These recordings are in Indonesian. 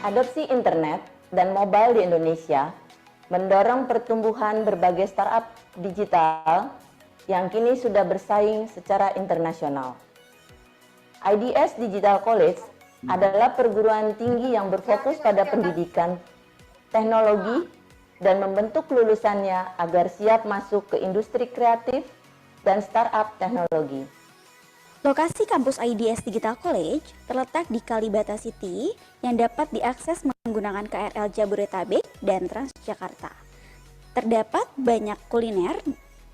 Adopsi internet dan mobile di Indonesia mendorong pertumbuhan berbagai startup digital yang kini sudah bersaing secara internasional. IDS Digital College adalah perguruan tinggi yang berfokus pada pendidikan teknologi dan membentuk lulusannya agar siap masuk ke industri kreatif dan startup teknologi. Lokasi kampus IDS Digital College terletak di Kalibata City yang dapat diakses menggunakan KRL Jabodetabek dan Transjakarta. Terdapat banyak kuliner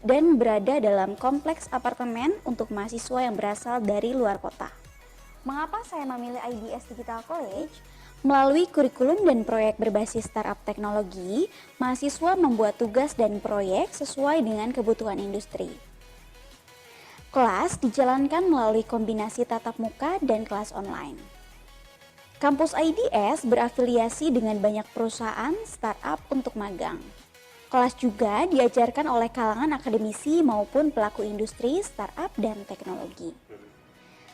dan berada dalam kompleks apartemen untuk mahasiswa yang berasal dari luar kota. Mengapa saya memilih IDS Digital College? Melalui kurikulum dan proyek berbasis startup teknologi, mahasiswa membuat tugas dan proyek sesuai dengan kebutuhan industri. Kelas dijalankan melalui kombinasi tatap muka dan kelas online. Kampus IDS berafiliasi dengan banyak perusahaan startup untuk magang. Kelas juga diajarkan oleh kalangan akademisi maupun pelaku industri, startup, dan teknologi.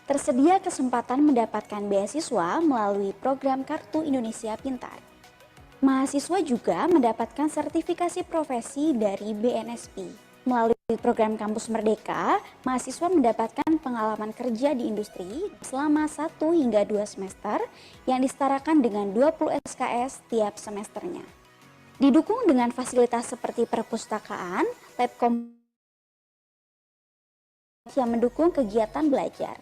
Tersedia kesempatan mendapatkan beasiswa melalui program Kartu Indonesia Pintar. Mahasiswa juga mendapatkan sertifikasi profesi dari BNSP. Melalui program Kampus Merdeka, mahasiswa mendapatkan pengalaman kerja di industri selama 1 hingga 2 semester yang disetarakan dengan 20 SKS tiap semesternya. Didukung dengan fasilitas seperti perpustakaan, lab komputer yang mendukung kegiatan belajar.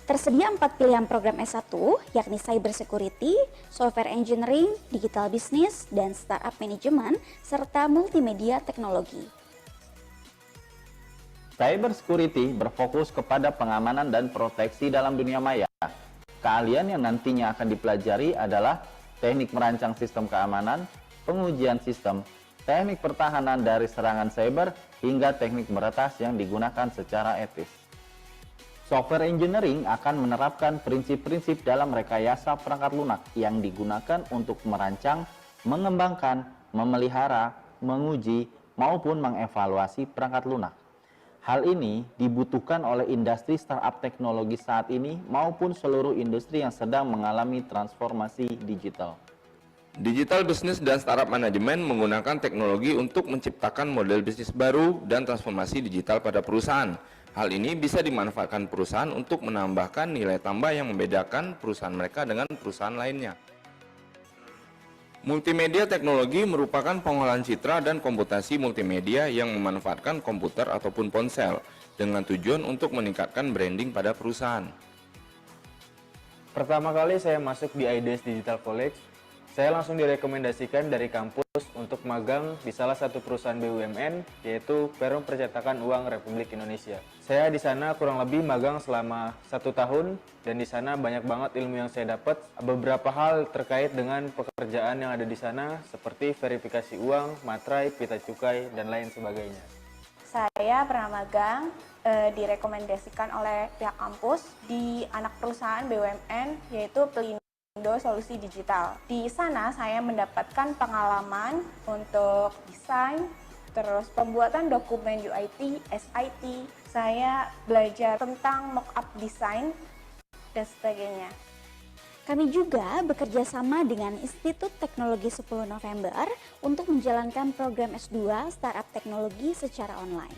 Tersedia 4 pilihan program S1, yakni Cyber Security, Software Engineering, Digital Business, dan Startup Management, serta Multimedia Teknologi. Cyber Security berfokus kepada pengamanan dan proteksi dalam dunia maya. Keahlian yang nantinya akan dipelajari adalah teknik merancang sistem keamanan, pengujian sistem, teknik pertahanan dari serangan cyber, hingga teknik meretas yang digunakan secara etis. Software Engineering akan menerapkan prinsip-prinsip dalam rekayasa perangkat lunak yang digunakan untuk merancang, mengembangkan, memelihara, menguji, maupun mengevaluasi perangkat lunak. Hal ini dibutuhkan oleh industri startup teknologi saat ini maupun seluruh industri yang sedang mengalami transformasi digital. Digital Business dan Startup Management menggunakan teknologi untuk menciptakan model bisnis baru dan transformasi digital pada perusahaan. Hal ini bisa dimanfaatkan perusahaan untuk menambahkan nilai tambah yang membedakan perusahaan mereka dengan perusahaan lainnya. Multimedia teknologi merupakan pengolahan citra dan komputasi multimedia yang memanfaatkan komputer ataupun ponsel dengan tujuan untuk meningkatkan branding pada perusahaan. Pertama kali saya masuk di IDS Digital College, saya langsung direkomendasikan dari kampus untuk magang di salah satu perusahaan BUMN, yaitu Perum Percetakan Uang Republik Indonesia. Saya di sana kurang lebih magang selama 1 tahun, dan di sana banyak banget ilmu yang saya dapat. Beberapa hal terkait dengan pekerjaan yang ada di sana, seperti verifikasi uang, materai, pita cukai, dan lain sebagainya. Saya pernah magang, direkomendasikan oleh pihak kampus di anak perusahaan BUMN, yaitu Pelindo Solusi Digital. Di sana saya mendapatkan pengalaman untuk desain, terus pembuatan dokumen UIT, SIT. Saya belajar tentang mockup desain dan sebagainya. Kami juga bekerja sama dengan Institut Teknologi 10 November untuk menjalankan program S2 Startup Teknologi secara online.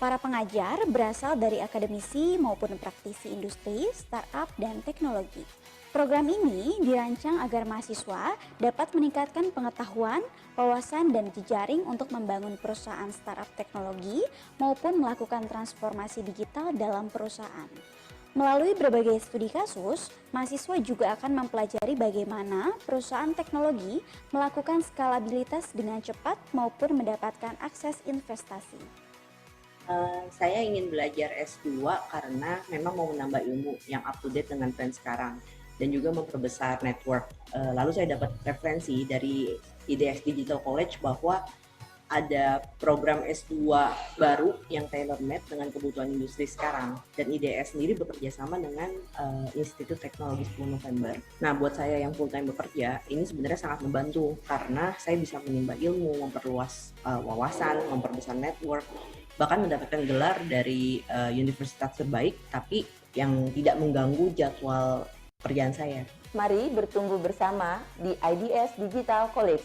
Para pengajar berasal dari akademisi maupun praktisi industri, startup, dan teknologi. Program ini dirancang agar mahasiswa dapat meningkatkan pengetahuan, wawasan, dan jejaring untuk membangun perusahaan startup teknologi maupun melakukan transformasi digital dalam perusahaan. Melalui berbagai studi kasus, mahasiswa juga akan mempelajari bagaimana perusahaan teknologi melakukan skalabilitas dengan cepat maupun mendapatkan akses investasi. Saya ingin belajar S2 karena memang mau menambah ilmu yang up to date dengan tren sekarang dan juga memperbesar network. Lalu saya dapat referensi dari IDS Digital College bahwa ada program S2 baru yang tailor-made dengan kebutuhan industri sekarang, dan IDS sendiri bekerja sama dengan Institut Teknologi 10 November. Nah, buat saya yang full time bekerja, ini sebenarnya sangat membantu karena saya bisa menimba ilmu, memperluas wawasan, memperbesar network, bahkan mendapatkan gelar dari universitas terbaik, tapi yang tidak mengganggu jadwal pekerjaan saya. Mari bertumbuh bersama di IDS Digital College.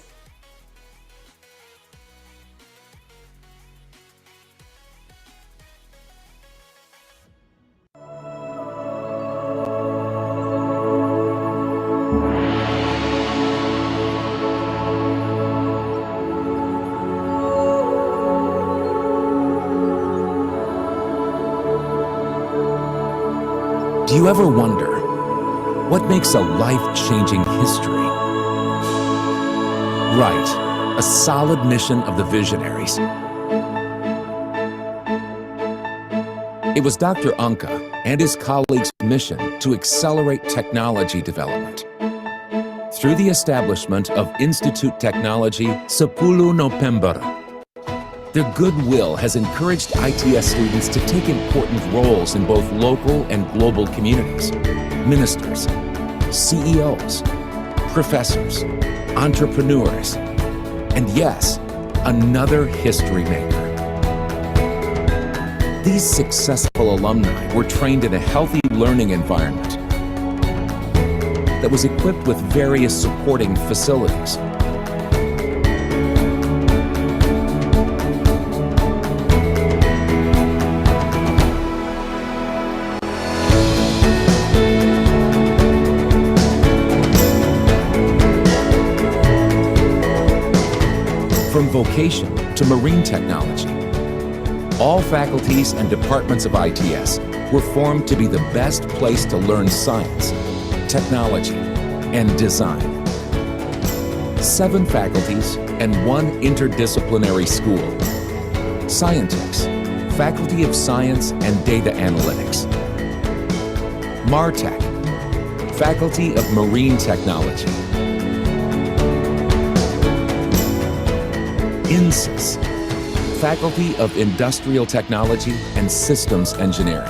Do you ever wonder what makes a life-changing history? Right, a solid mission of the visionaries. It was Dr. Anka and his colleagues' mission to accelerate technology development. Through the establishment of Institute Technology 10 November, their goodwill has encouraged ITS students to take important roles in both local and global communities. Ministers, CEOs, professors, entrepreneurs, and yes, another history maker. These successful alumni were trained in a healthy learning environment that was equipped with various supporting facilities. From vocation to marine technology, all faculties and departments of ITS were formed to be the best place to learn science, technology, and design. 7 faculties and 1 interdisciplinary school. Scientex, Faculty of Science and Data Analytics. MarTech, Faculty of Marine Technology. INSYS, Faculty of Industrial Technology and Systems Engineering.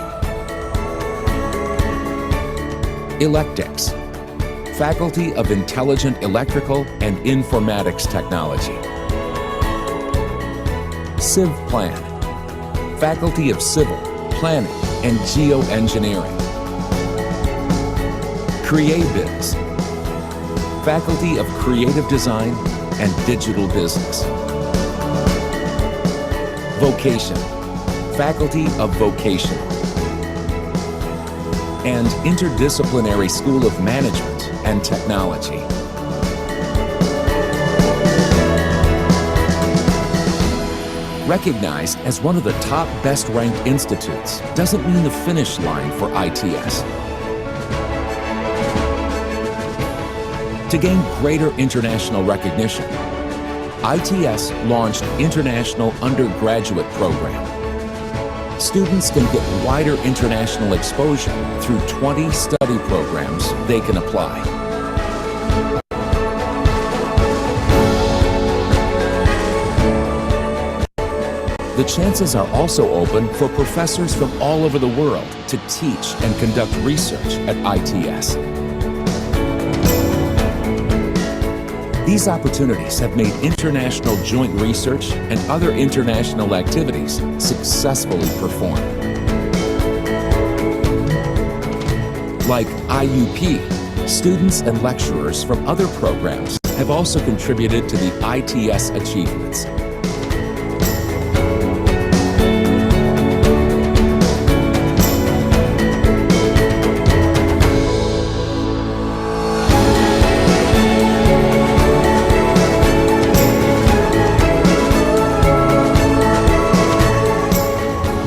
Electex, Faculty of Intelligent Electrical and Informatics Technology. CivPlan, Faculty of Civil, Planning, and Geoengineering. CreaBiz, Faculty of Creative Design and Digital Business. Vocation, Faculty of Vocational. And Interdisciplinary School of Management and Technology. Recognized as one of the top best-ranked institutes doesn't mean the finish line for ITS. To gain greater international recognition, ITS launched International Undergraduate Program. Students can get wider international exposure through 20 study programs they can apply. The chances are also open for professors from all over the world to teach and conduct research at ITS. These opportunities have made international joint research and other international activities successfully performed. Like IUP, students and lecturers from other programs have also contributed to the ITS achievements.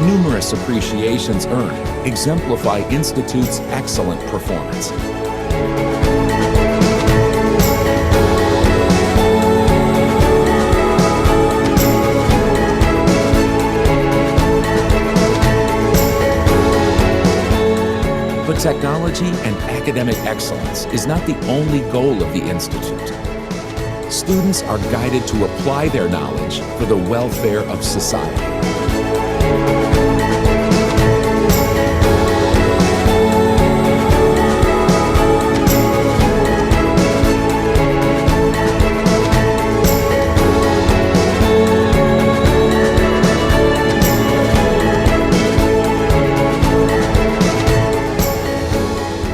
Numerous appreciations earned exemplify Institute's excellent performance. But technology and academic excellence is not the only goal of the Institute. Students are guided to apply their knowledge for the welfare of society.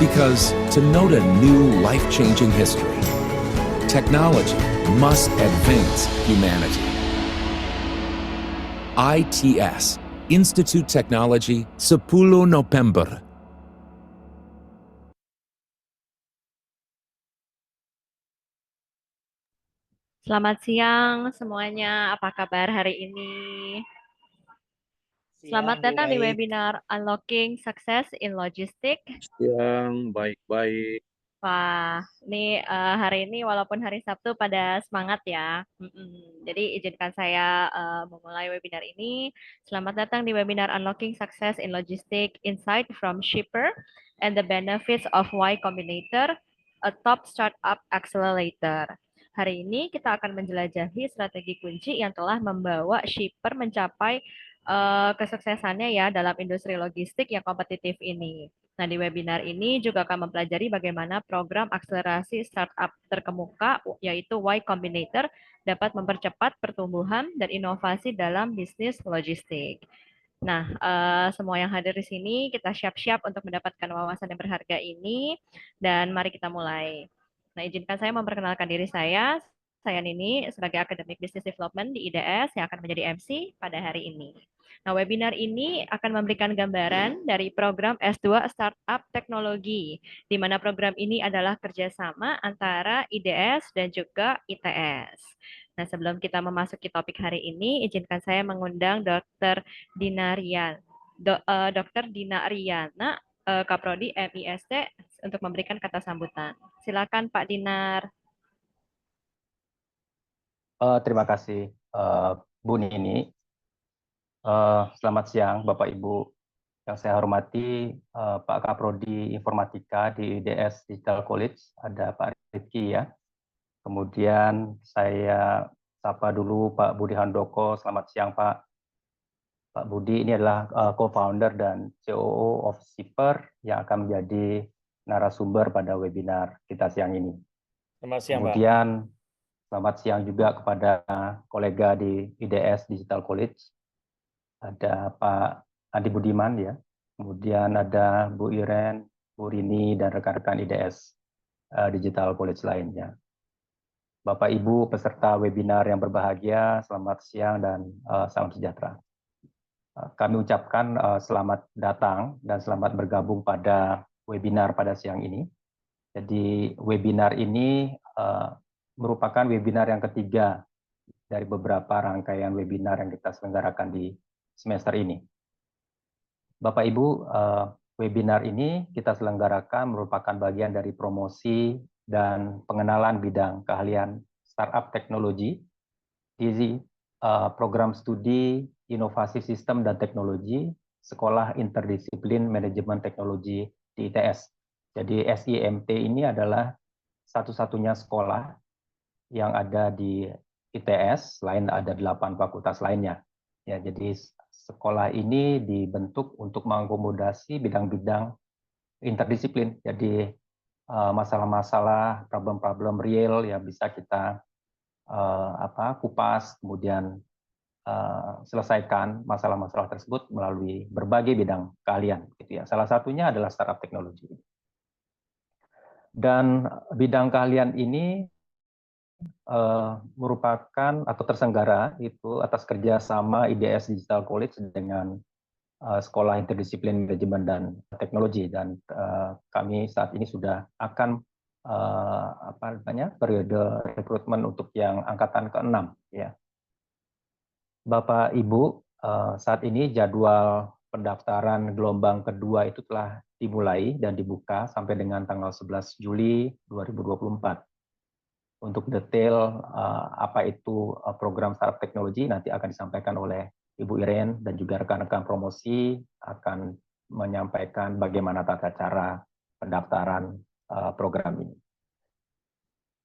Because to note a new life-changing history, technology must advance humanity. ITS, Institute Technology, 10 November. Selamat siang semuanya, apa kabar hari ini? Selamat datang di webinar Unlocking Success in Logistics. Siang, baik-baik. Wah, ini hari ini walaupun hari Sabtu pada semangat ya. Jadi izinkan saya memulai webinar ini. Selamat datang di webinar Unlocking Success in Logistics Insight from Shipper and the Benefits of Y Combinator, a top startup accelerator. Hari ini kita akan menjelajahi strategi kunci yang telah membawa Shipper mencapai kesuksesannya ya dalam industri logistik yang kompetitif ini. Nah, di webinar ini juga akan mempelajari bagaimana program akselerasi startup terkemuka, yaitu Y Combinator, dapat mempercepat pertumbuhan dan inovasi dalam bisnis logistik. Nah, semua yang hadir di sini, kita siap-siap untuk mendapatkan wawasan yang berharga ini, dan mari kita mulai. Nah, izinkan saya memperkenalkan diri saya. Saya Nini, sebagai Akademik Business Development di IDS yang akan menjadi MC pada hari ini. Nah, webinar ini akan memberikan gambaran dari program S2 Startup Teknologi, di mana program ini adalah kerjasama antara IDS dan juga ITS. Nah, sebelum kita memasuki topik hari ini, izinkan saya mengundang Dr. Dina Riyana, Kaprodi MIST, untuk memberikan kata sambutan. Silakan Pak Dinar. Terima kasih, Bu Nini. Selamat siang, Bapak Ibu. Yang saya hormati, Pak Kaprodi Informatika di IDS Digital College, ada Pak Rifki ya. Kemudian saya sapa dulu Pak Budi Handoko. Selamat siang, Pak. Pak Budi ini adalah co-founder dan COO of Shipper yang akan menjadi narasumber pada webinar kita siang ini. Selamat siang, Kemudian, selamat siang juga kepada kolega di IDS Digital College. Ada Pak Adi Budiman ya. Kemudian ada Bu Iren, Bu Rini, dan rekan-rekan IDS Digital College lainnya. Bapak Ibu peserta webinar yang berbahagia, selamat siang dan salam sejahtera. Kami ucapkan selamat datang dan selamat bergabung pada webinar pada siang ini. Jadi webinar ini merupakan webinar yang ketiga dari beberapa rangkaian webinar yang kita selenggarakan di semester ini. Bapak Ibu, webinar ini kita selenggarakan merupakan bagian dari promosi dan pengenalan bidang keahlian startup teknologi di program studi inovasi sistem dan teknologi Sekolah Interdisiplin Manajemen Teknologi di ITS. Jadi SIMT ini adalah satu-satunya sekolah yang ada di ITS, selain ada 8 fakultas lainnya. Ya, jadi sekolah ini dibentuk untuk mengakomodasi bidang-bidang interdisiplin. Jadi masalah-masalah, problem-problem real yang bisa kita kupas, kemudian selesaikan masalah-masalah tersebut melalui berbagai bidang keahlian. Gitu ya. Salah satunya adalah startup teknologi. Dan bidang keahlian ini merupakan atau terselenggara itu atas kerjasama IDS Digital College dengan Sekolah Interdisiplin Manajemen dan Teknologi, dan kami saat ini sudah akan periode rekrutmen untuk yang angkatan ke-6 ya. Bapak Ibu, saat ini jadwal pendaftaran gelombang kedua itu telah dimulai dan dibuka sampai dengan tanggal 11 Juli 2024. Untuk detail apa itu program startup teknologi nanti akan disampaikan oleh Ibu Iren dan juga rekan-rekan promosi akan menyampaikan bagaimana tata cara pendaftaran program ini.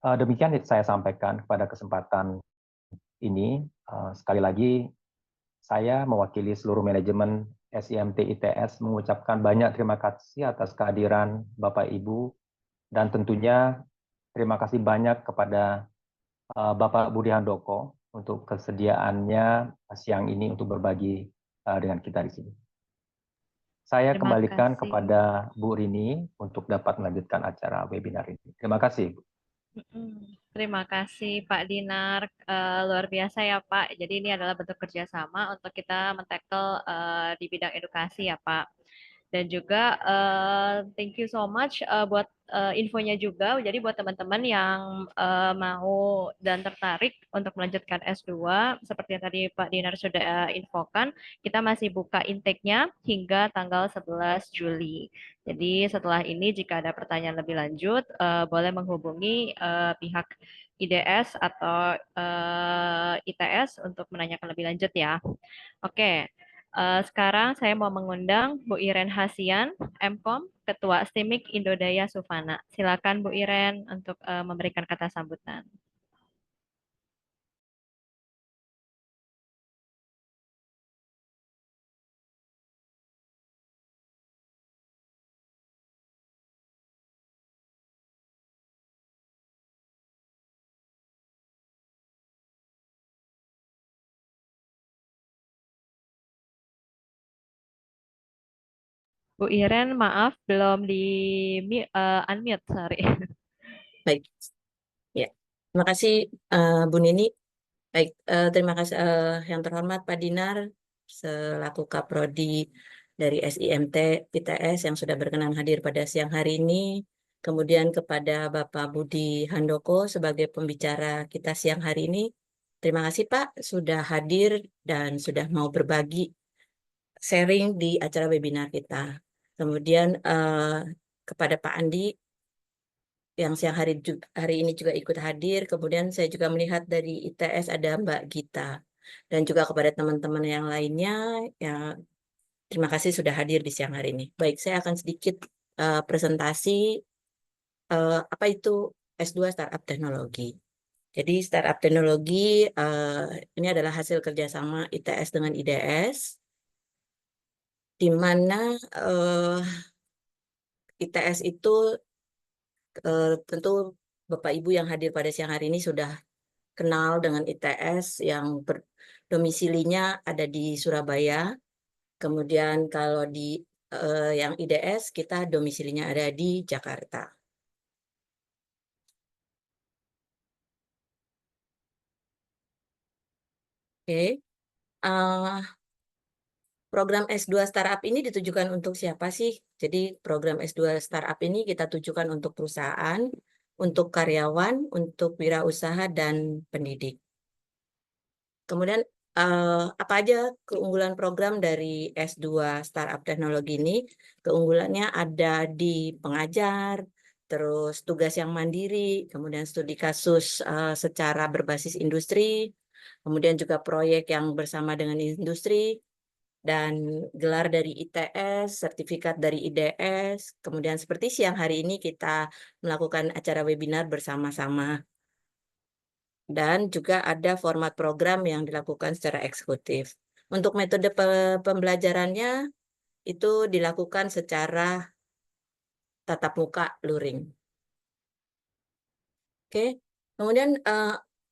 Demikian saya sampaikan pada kesempatan ini. Sekali lagi, saya mewakili seluruh manajemen SIMT ITS mengucapkan banyak terima kasih atas kehadiran Bapak Ibu, dan tentunya terima kasih banyak kepada Bapak Budi Handoko untuk kesediaannya siang ini untuk berbagi dengan kita di sini. Saya Terima kembalikan kasih. kepada Bu Rini untuk dapat melanjutkan acara webinar ini. Terima kasih, Bu. Terima kasih Pak Dinar. Luar biasa ya Pak. Jadi ini adalah bentuk kerjasama untuk kita men-tackle di bidang edukasi ya Pak. Dan juga thank you so much buat infonya juga. Jadi buat teman-teman yang mau dan tertarik untuk melanjutkan S2, seperti yang tadi Pak Dinar sudah infokan, kita masih buka intake-nya hingga tanggal 11 Juli. Jadi setelah ini jika ada pertanyaan lebih lanjut, boleh menghubungi pihak IDS atau ITS untuk menanyakan lebih lanjut ya. Oke, sekarang saya mau mengundang Bu Iren Hasian, MKOM, Ketua STIMIK Indodaya Sufana. Silakan Bu Iren untuk memberikan kata sambutan. Bu Iren, maaf belum di unmute, sorry. Baik, ya. Terima kasih Bu Nini. Baik, terima kasih yang terhormat Pak Dinar selaku Kaprodi dari SIMT ITS yang sudah berkenan hadir pada siang hari ini. Kemudian kepada Bapak Budi Handoko sebagai pembicara kita siang hari ini. Terima kasih Pak sudah hadir dan sudah mau berbagi sharing di acara webinar kita. Kemudian kepada Pak Andi yang siang hari ini juga ikut hadir. Kemudian saya juga melihat dari ITS ada Mbak Gita dan juga kepada teman-teman yang lainnya yang terima kasih sudah hadir di siang hari ini. Baik, saya akan sedikit presentasi apa itu S2 Startup Teknologi. Jadi Startup Teknologi ini adalah hasil kerjasama ITS dengan IDS, di mana ITS itu tentu Bapak Ibu yang hadir pada siang hari ini sudah kenal dengan ITS yang domisilinya ada di Surabaya. Kemudian kalau di yang IDS kita domisilinya ada di Jakarta. Oke. Program S2 Startup ini ditujukan untuk siapa sih? Jadi program S2 Startup ini kita tujukan untuk perusahaan, untuk karyawan, untuk wirausaha, dan pendidik. Kemudian apa aja keunggulan program dari S2 Startup Teknologi ini? Keunggulannya ada di pengajar, terus tugas yang mandiri, kemudian studi kasus secara berbasis industri, kemudian juga proyek yang bersama dengan industri, dan gelar dari ITS, sertifikat dari IDS, kemudian seperti siang hari ini kita melakukan acara webinar bersama-sama. Dan juga ada format program yang dilakukan secara eksekutif. Untuk metode pembelajarannya itu dilakukan secara tatap muka luring. Oke, kemudian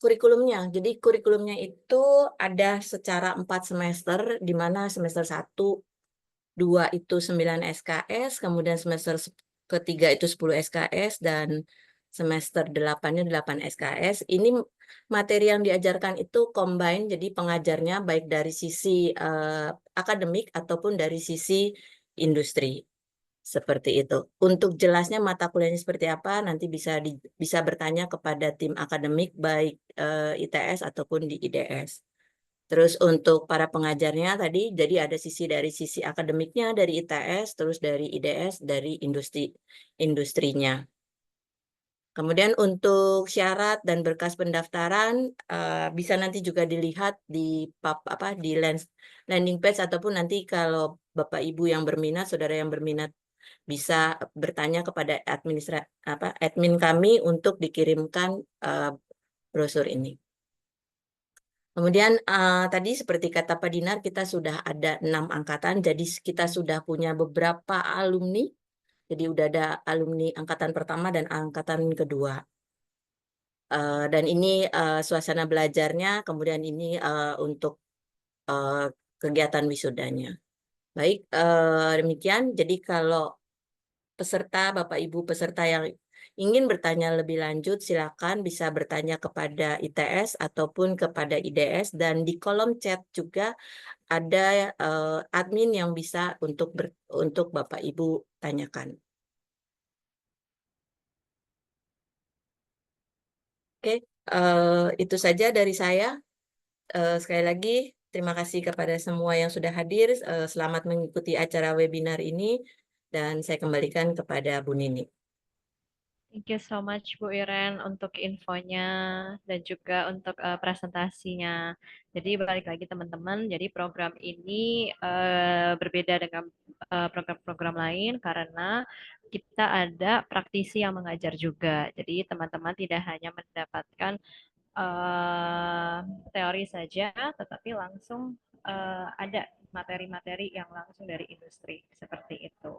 kurikulumnya. Jadi kurikulumnya itu ada secara 4 semester, di mana semester 1, 2 itu 9 SKS, kemudian semester ketiga itu 10 SKS, dan semester 8-nya 8 SKS. Ini materi yang diajarkan itu combine, jadi pengajarnya baik dari sisi akademik ataupun dari sisi industri. Seperti itu. Untuk jelasnya mata kuliahnya seperti apa, nanti bisa bertanya kepada tim akademik baik ITS ataupun di IDS. Terus untuk para pengajarnya tadi, jadi ada dari sisi akademiknya dari ITS, terus dari IDS, dari industrinya. Kemudian untuk syarat dan berkas pendaftaran bisa nanti juga dilihat di landing page, ataupun nanti kalau Bapak Ibu yang berminat, saudara yang berminat bisa bertanya kepada admin kami untuk dikirimkan brosur ini. Kemudian tadi seperti kata Pak Dinar, kita sudah ada 6 angkatan, jadi kita sudah punya beberapa alumni. Jadi udah ada alumni angkatan pertama dan angkatan kedua. Dan ini suasana belajarnya, kemudian ini untuk kegiatan wisudanya. Baik, demikian. Jadi kalau peserta, Bapak Ibu peserta yang ingin bertanya lebih lanjut, silakan bisa bertanya kepada ITS ataupun kepada IDS, dan di kolom chat juga ada admin yang bisa untuk Bapak Ibu tanyakan. Oke, itu saja dari saya. Sekali lagi, terima kasih kepada semua yang sudah hadir. Selamat mengikuti acara webinar ini, dan saya kembalikan kepada Bu Nini. Thank you so much Bu Iren untuk infonya dan juga untuk presentasinya. Jadi balik lagi teman-teman, jadi program ini berbeda dengan program-program lain karena kita ada praktisi yang mengajar juga. Jadi teman-teman tidak hanya mendapatkan teori saja, tetapi langsung ada materi-materi yang langsung dari industri seperti itu.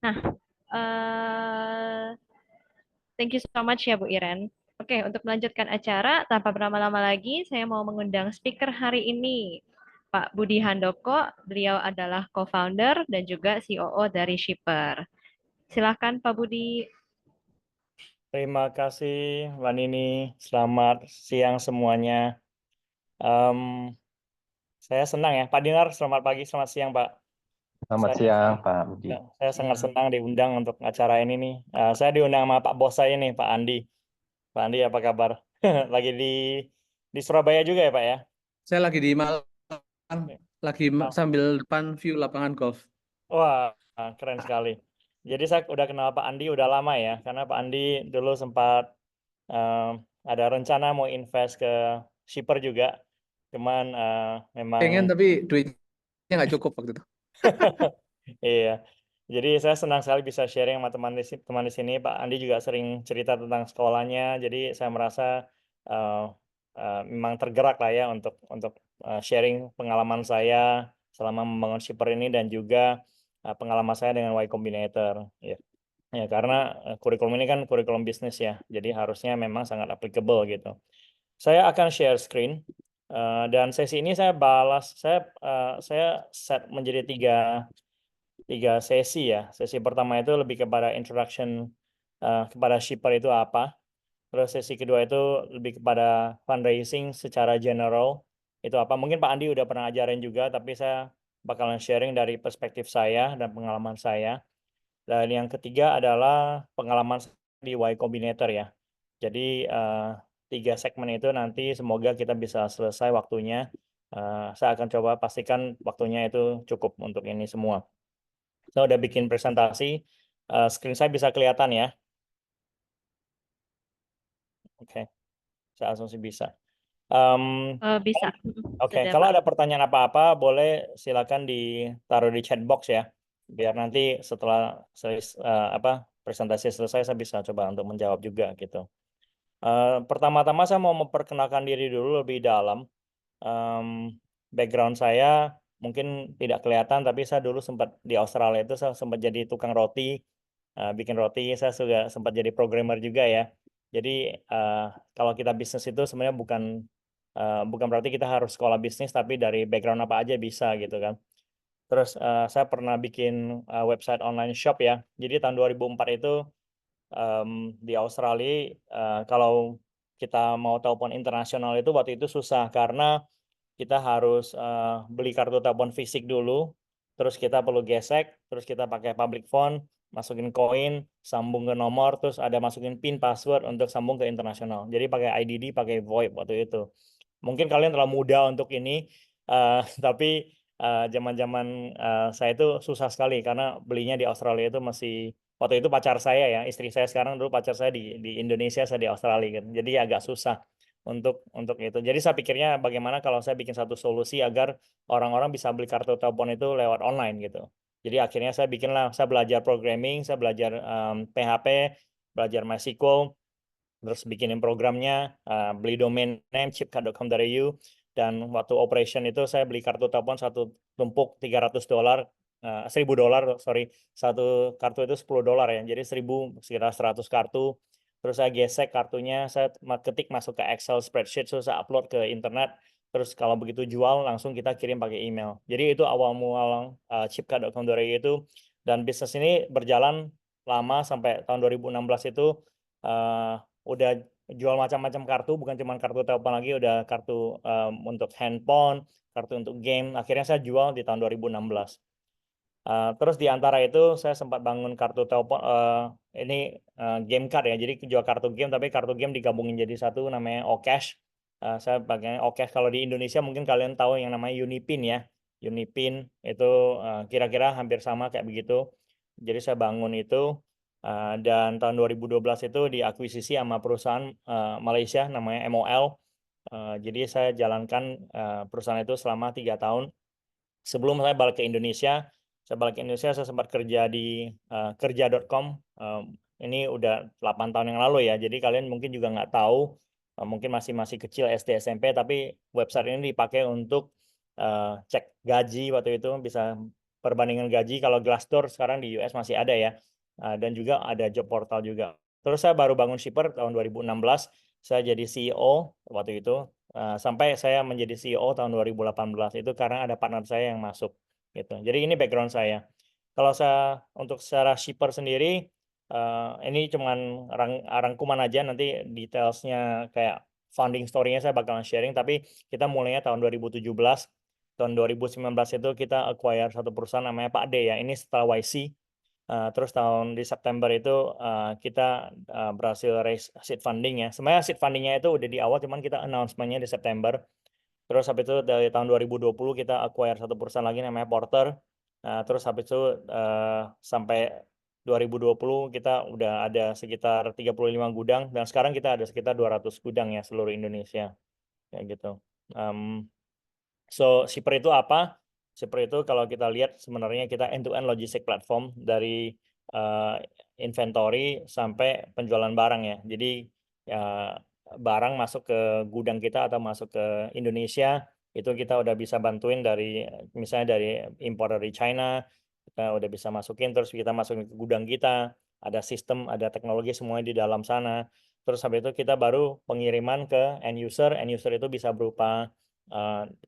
Nah, thank you so much ya Bu Iren. Oke, untuk melanjutkan acara, tanpa berlama-lama lagi, saya mau mengundang speaker hari ini, Pak Budi Handoko. Beliau adalah co-founder dan juga COO dari Shipper. Silakan Pak Budi. Terima kasih, Mbak Nini. Selamat siang semuanya. Saya senang ya, Pak Dinar. Selamat pagi, selamat siang, Pak. Selamat Saya, siang, Pak Budi. saya sangat senang diundang untuk acara ini nih. Saya diundang sama Pak bos saya nih, Pak Andi. Pak Andi, apa kabar? Lagi di Surabaya juga ya, Pak ya? Saya lagi di Malang, lagi sambil depan view lapangan golf. Wah, keren sekali. Jadi saya udah kenal Pak Andi udah lama ya, karena Pak Andi dulu sempat ada rencana mau invest ke Shipper juga, cuman memang Pengen tapi duitnya nggak cukup waktu itu. iya. Jadi saya senang sekali bisa sharing sama teman di sini. Pak Andi juga sering cerita tentang sekolahnya, jadi saya merasa memang tergerak lah ya untuk sharing pengalaman saya selama membangun Shipper ini dan juga pengalaman saya dengan Y Combinator. Ya, ya karena kurikulum ini kan kurikulum bisnis ya, jadi harusnya memang sangat applicable gitu. Saya akan share screen dan sesi ini saya set menjadi tiga sesi ya. Sesi pertama itu lebih kepada introduction kepada Shipper itu apa. Terus sesi kedua itu lebih kepada fundraising secara general. Itu apa? Mungkin Pak Andi udah pernah ajarin juga, tapi saya bakalan sharing dari perspektif saya dan pengalaman saya. Dan yang ketiga adalah pengalaman di Y Combinator ya. Jadi 3 segmen itu nanti semoga kita bisa selesai waktunya. Saya akan coba pastikan waktunya itu cukup untuk ini semua. Saya udah bikin presentasi, screen saya bisa kelihatan ya. Oke, saya asumsi bisa. Bisa. Oke, Sudah, kalau Pak. ada pertanyaan apa-apa boleh silakan ditaruh di chat box ya. Biar nanti setelah presentasi selesai saya bisa coba untuk menjawab juga gitu. Pertama-tama saya mau memperkenalkan diri dulu lebih dalam. Background saya mungkin tidak kelihatan, tapi saya dulu sempat di Australia itu saya sempat jadi tukang roti, bikin roti. Saya juga sempat jadi programmer juga ya. Jadi kalau kita bisnis itu sebenarnya bukan berarti kita harus sekolah bisnis, tapi dari background apa aja bisa gitu kan. Terus saya pernah bikin website online shop ya. Jadi tahun 2004 itu di Australia kalau kita mau telepon internasional itu waktu itu susah karena kita harus beli kartu telepon fisik dulu, terus kita perlu gesek, terus kita pakai public phone, masukin koin, sambung ke nomor, terus ada masukin PIN password untuk sambung ke internasional. Jadi pakai IDD, pakai VoIP waktu itu. Mungkin kalian terlalu muda untuk ini, tapi zaman-zaman saya itu susah sekali karena belinya di Australia itu masih waktu itu pacar saya ya, istri saya sekarang, dulu pacar saya di Indonesia, saya di Australia gitu. Jadi agak susah untuk itu. Jadi saya pikirnya bagaimana kalau saya bikin satu solusi agar orang-orang bisa beli kartu telepon itu lewat online gitu. Jadi akhirnya saya belajar programming, saya belajar PHP, belajar MySQL, terus bikinin programnya, beli domain name chipcard.com.au, dan waktu operation itu saya beli kartu telepon satu tumpuk $300, $1.000 sorry, satu kartu itu $10 ya, jadi 1.000 sekitar 100 kartu. Terus saya gesek kartunya, saya ketik masuk ke Excel spreadsheet, terus saya upload ke internet, terus kalau begitu jual langsung kita kirim pakai email. Jadi itu awal mual chipka.com.id itu, dan bisnis ini berjalan lama sampai tahun 2016 itu udah jual macam-macam kartu, bukan cuma kartu telepon lagi, udah kartu untuk handphone, kartu untuk game. Akhirnya saya jual di tahun 2016. Terus di antara itu saya sempat bangun kartu telepon, ini game card ya, jadi jual kartu game tapi kartu game digabungin jadi satu namanya Okash. Saya pakai Okash. Kalau di Indonesia mungkin kalian tahu yang namanya Unipin ya. Unipin itu kira-kira hampir sama kayak begitu. Jadi saya bangun itu dan tahun 2012 itu diakuisisi sama perusahaan Malaysia namanya MOL. Jadi saya jalankan perusahaan itu selama 3 tahun. Sebelum saya balik ke Indonesia, saya sempat kerja di kerja.com. Ini udah 8 tahun yang lalu ya. Jadi kalian mungkin juga nggak tahu, mungkin masih kecil SD SMP, tapi website ini dipakai untuk cek gaji waktu itu, bisa perbandingan gaji. Kalau Glassdoor sekarang di US masih ada ya, dan juga ada job portal juga. Terus saya baru bangun Shipper tahun 2016. Saya jadi CEO waktu itu. Sampai saya menjadi CEO tahun 2018 itu karena ada partner saya yang masuk gitu. Jadi ini background saya. Kalau saya untuk secara shipper sendiri, ini cuman rangkuman aja, nanti detailsnya kayak founding story-nya saya bakalan sharing, tapi kita mulainya tahun 2017. Tahun 2019 itu kita acquire satu perusahaan namanya Pak D ya, ini setelah YC. Terus di September itu kita berhasil raise seed funding ya. Sebenarnya seed fundingnya itu udah di awal, cuman kita announcement-nya di September. Terus habis itu dari tahun 2020 kita acquire satu perusahaan lagi namanya Porter. Terus habis itu sampai 2020 kita udah ada sekitar 35 gudang, dan sekarang kita ada sekitar 200 gudang ya seluruh Indonesia. Kayak gitu. So Shipper itu apa? Shipper itu kalau kita lihat sebenarnya kita end-to-end logistic platform dari inventory sampai penjualan barang ya. Jadi barang masuk ke gudang kita atau masuk ke Indonesia, itu kita udah bisa bantuin dari misalnya dari impor dari China, kita udah bisa masukin, terus kita masukin ke gudang kita, ada sistem, ada teknologi semuanya di dalam sana. Terus habis itu kita baru pengiriman ke end user itu bisa berupa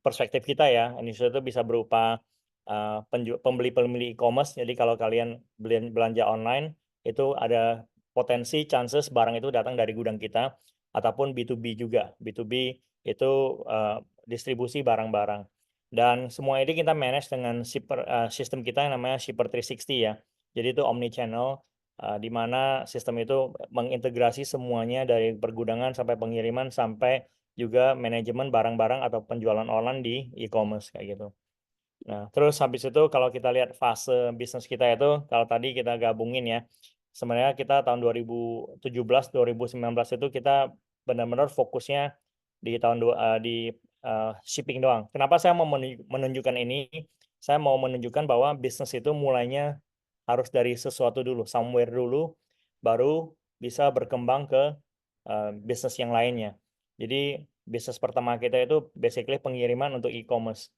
perspektif kita ya, end user itu bisa berupa pembeli e-commerce. Jadi kalau kalian belanja online, itu ada potensi chances barang itu datang dari gudang kita, ataupun B2B juga. B2B itu distribusi barang-barang. Dan semua ini kita manage dengan sistem kita yang namanya Shipper 360 ya. Jadi itu omni-channel, di mana sistem itu mengintegrasi semuanya dari pergudangan sampai pengiriman sampai juga manajemen barang-barang atau penjualan online di e-commerce kayak gitu. Nah, terus habis itu kalau kita lihat fase bisnis kita itu, kalau tadi kita gabungin ya, sebenarnya kita tahun 2017, 2019 itu kita benar-benar fokusnya di shipping doang. Kenapa saya mau menunjukkan ini? Saya mau menunjukkan bahwa bisnis itu mulainya harus dari sesuatu dulu, somewhere dulu, baru bisa berkembang ke bisnis yang lainnya. Jadi bisnis pertama kita itu basically pengiriman untuk e-commerce,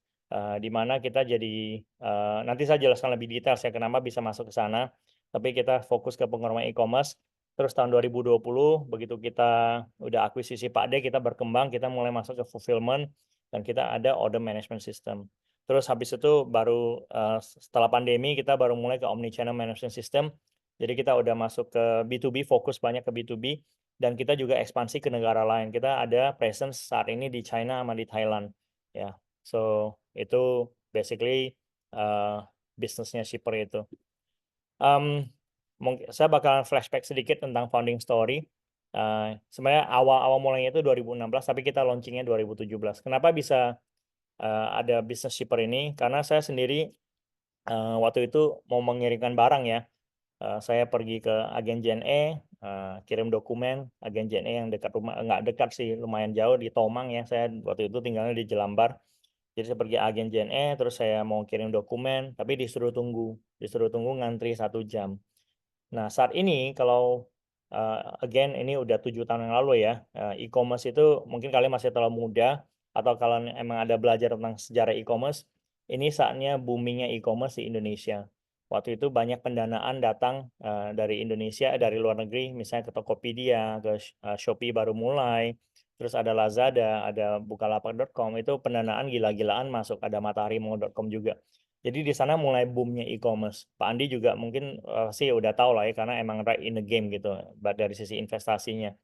di mana kita jadi nanti saya jelaskan lebih detail saya kenapa bisa masuk ke sana. Tapi kita fokus ke pengembangan e-commerce. Terus tahun 2020 begitu kita udah akuisisi Pak D, kita berkembang, kita mulai masuk ke fulfillment, dan kita ada order management system. Terus habis itu baru setelah pandemi kita baru mulai ke omnichannel management system. Jadi kita udah masuk ke B2B, fokus banyak ke B2B, dan kita juga ekspansi ke negara lain. Kita ada presence saat ini di China sama di Thailand ya. So itu basically bisnisnya Shipper itu. Mungkin saya bakalan flashback sedikit tentang founding story. Sebenarnya awal mulainya itu 2016, tapi kita launchingnya 2017. Kenapa bisa ada bisnis Shipper ini? Karena saya sendiri waktu itu mau mengirimkan barang ya. Saya pergi ke agen JNE, kirim dokumen, agen JNE yang dekat rumah, nggak dekat sih, lumayan jauh di Tomang ya. Saya waktu itu tinggalnya di Jelambar. Jadi saya pergi agen JNE, terus saya mau kirim dokumen, tapi disuruh tunggu ngantri 1 jam. Nah saat ini kalau again ini udah 7 tahun yang lalu ya, e-commerce itu mungkin kalian masih terlalu muda, atau kalian emang ada belajar tentang sejarah e-commerce, ini saatnya boomingnya e-commerce di Indonesia. Waktu itu banyak pendanaan datang dari Indonesia, dari luar negeri, misalnya ke Tokopedia, ke Shopee baru mulai, terus ada Lazada, ada Bukalapak.com, itu pendanaan gila-gilaan masuk, ada Mataharimall.com juga. Jadi di sana mulai boomnya e-commerce. Pak Andi juga mungkin sih udah tahu lah ya, karena emang right in the game gitu, dari sisi investasinya.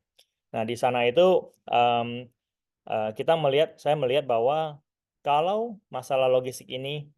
Nah di sana itu saya melihat bahwa kalau masalah logistik ini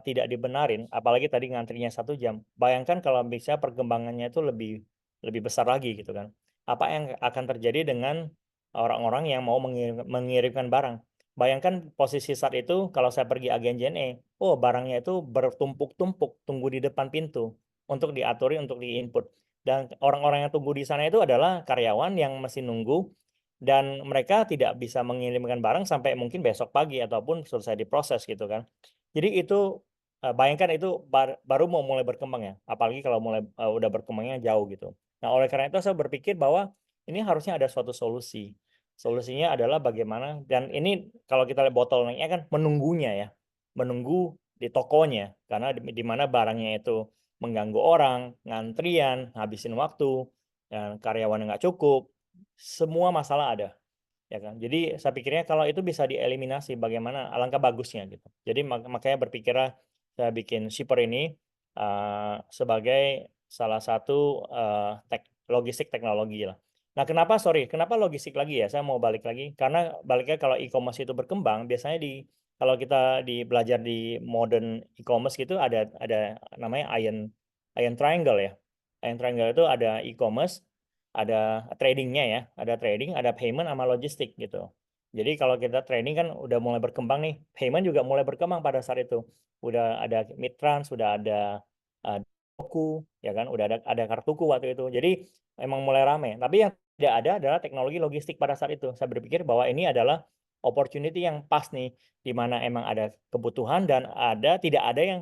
tidak dibenarin, apalagi tadi ngantrinya 1 jam, bayangkan kalau bisa perkembangannya itu lebih lebih besar lagi gitu kan. Apa yang akan terjadi dengan orang-orang yang mau mengirimkan barang? Bayangkan posisi saat itu kalau saya pergi agen JNE, oh barangnya itu bertumpuk-tumpuk tunggu di depan pintu untuk diaturi, untuk diinput. Dan orang-orang yang tunggu di sana itu adalah karyawan yang masih nunggu dan mereka tidak bisa mengirimkan barang sampai mungkin besok pagi ataupun selesai diproses gitu kan. Jadi itu bayangkan itu baru mau mulai berkembang ya, apalagi kalau mulai udah berkembangnya jauh gitu. Nah, oleh karena itu saya berpikir bahwa ini harusnya ada suatu solusi. Solusinya adalah bagaimana, dan ini kalau kita lihat bottleneck-nya kan menunggunya ya, menunggu di tokonya, karena di mana barangnya itu mengganggu orang, ngantrian, ngabisin waktu, dan karyawan nggak cukup, semua masalah ada. Ya kan? Jadi saya pikirnya kalau itu bisa dieliminasi, bagaimana alangkah bagusnya gitu. Jadi makanya berpikirlah saya bikin Shipper ini sebagai salah satu logistik teknologi lah. Nah, kenapa logistik lagi ya? Saya mau balik lagi karena baliknya kalau e-commerce itu berkembang, biasanya kalau kita belajar di modern e-commerce gitu ada namanya iron triangle ya. Iron triangle itu ada e-commerce, ada tradingnya ya, ada trading, ada payment sama logistik gitu. Jadi kalau kita trading kan udah mulai berkembang nih, payment juga mulai berkembang pada saat itu. Udah ada Midtrans, sudah ada Doku, ya kan, udah ada Kartuku waktu itu. Jadi emang mulai rame. Tapi yang tidak ada adalah teknologi logistik pada saat itu. Saya berpikir bahwa ini adalah opportunity yang pas nih, di mana emang ada kebutuhan dan tidak ada yang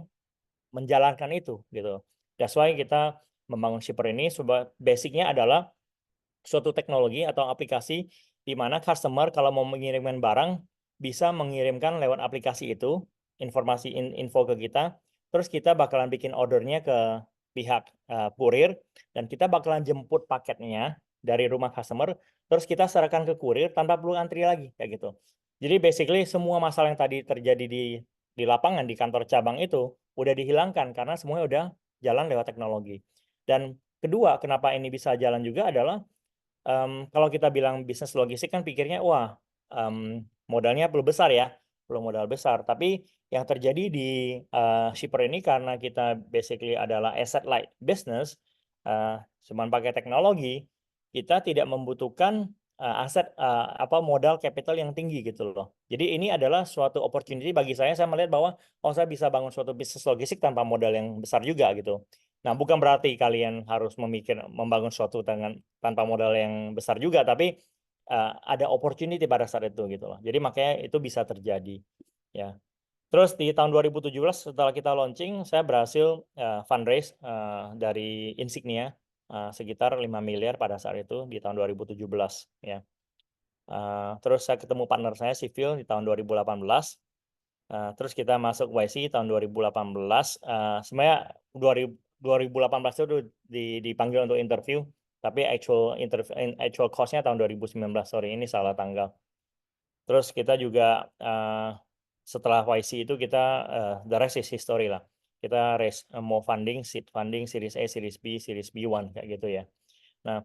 menjalankan itu gitu. That's why kita membangun Shipper ini, basicnya adalah suatu teknologi atau aplikasi di mana customer kalau mau mengirimkan barang bisa mengirimkan lewat aplikasi itu info ke kita, terus kita bakalan bikin ordernya ke pihak kurir dan kita bakalan jemput paketnya dari rumah customer, terus kita serahkan ke kurir tanpa perlu antri lagi kayak gitu. Jadi basically semua masalah yang tadi terjadi di lapangan di kantor cabang itu udah dihilangkan karena semuanya udah jalan lewat teknologi. Dan kedua, kenapa ini bisa jalan juga adalah kalau kita bilang bisnis logistik kan pikirnya wah modalnya perlu besar ya, perlu modal besar. Tapi yang terjadi di Shipper ini karena kita basically adalah asset light business, cuman pakai teknologi, kita tidak membutuhkan modal capital yang tinggi gitu loh. Jadi ini adalah suatu opportunity bagi saya melihat bahwa saya bisa bangun suatu bisnis logistik tanpa modal yang besar juga gitu. Nah, bukan berarti kalian harus membangun suatu tanpa modal yang besar juga, tapi ada opportunity pada saat itu gitu loh. Jadi makanya itu bisa terjadi ya. Terus di tahun 2017 setelah kita launching, saya berhasil fundraise dari Insignia sekitar 5 miliar pada saat itu di tahun 2017 ya. Terus saya ketemu partner saya Civil di tahun 2018. Terus kita masuk YC tahun 2018. Sebenarnya 2018 itu dipanggil untuk interview, tapi actual cost-nya tahun 2019. Sorry, ini salah tanggal. Terus kita juga setelah YC itu kita the rest is history lah. Kita mau funding, seed funding, Series A, Series B, Series B1 kayak gitu ya. Nah,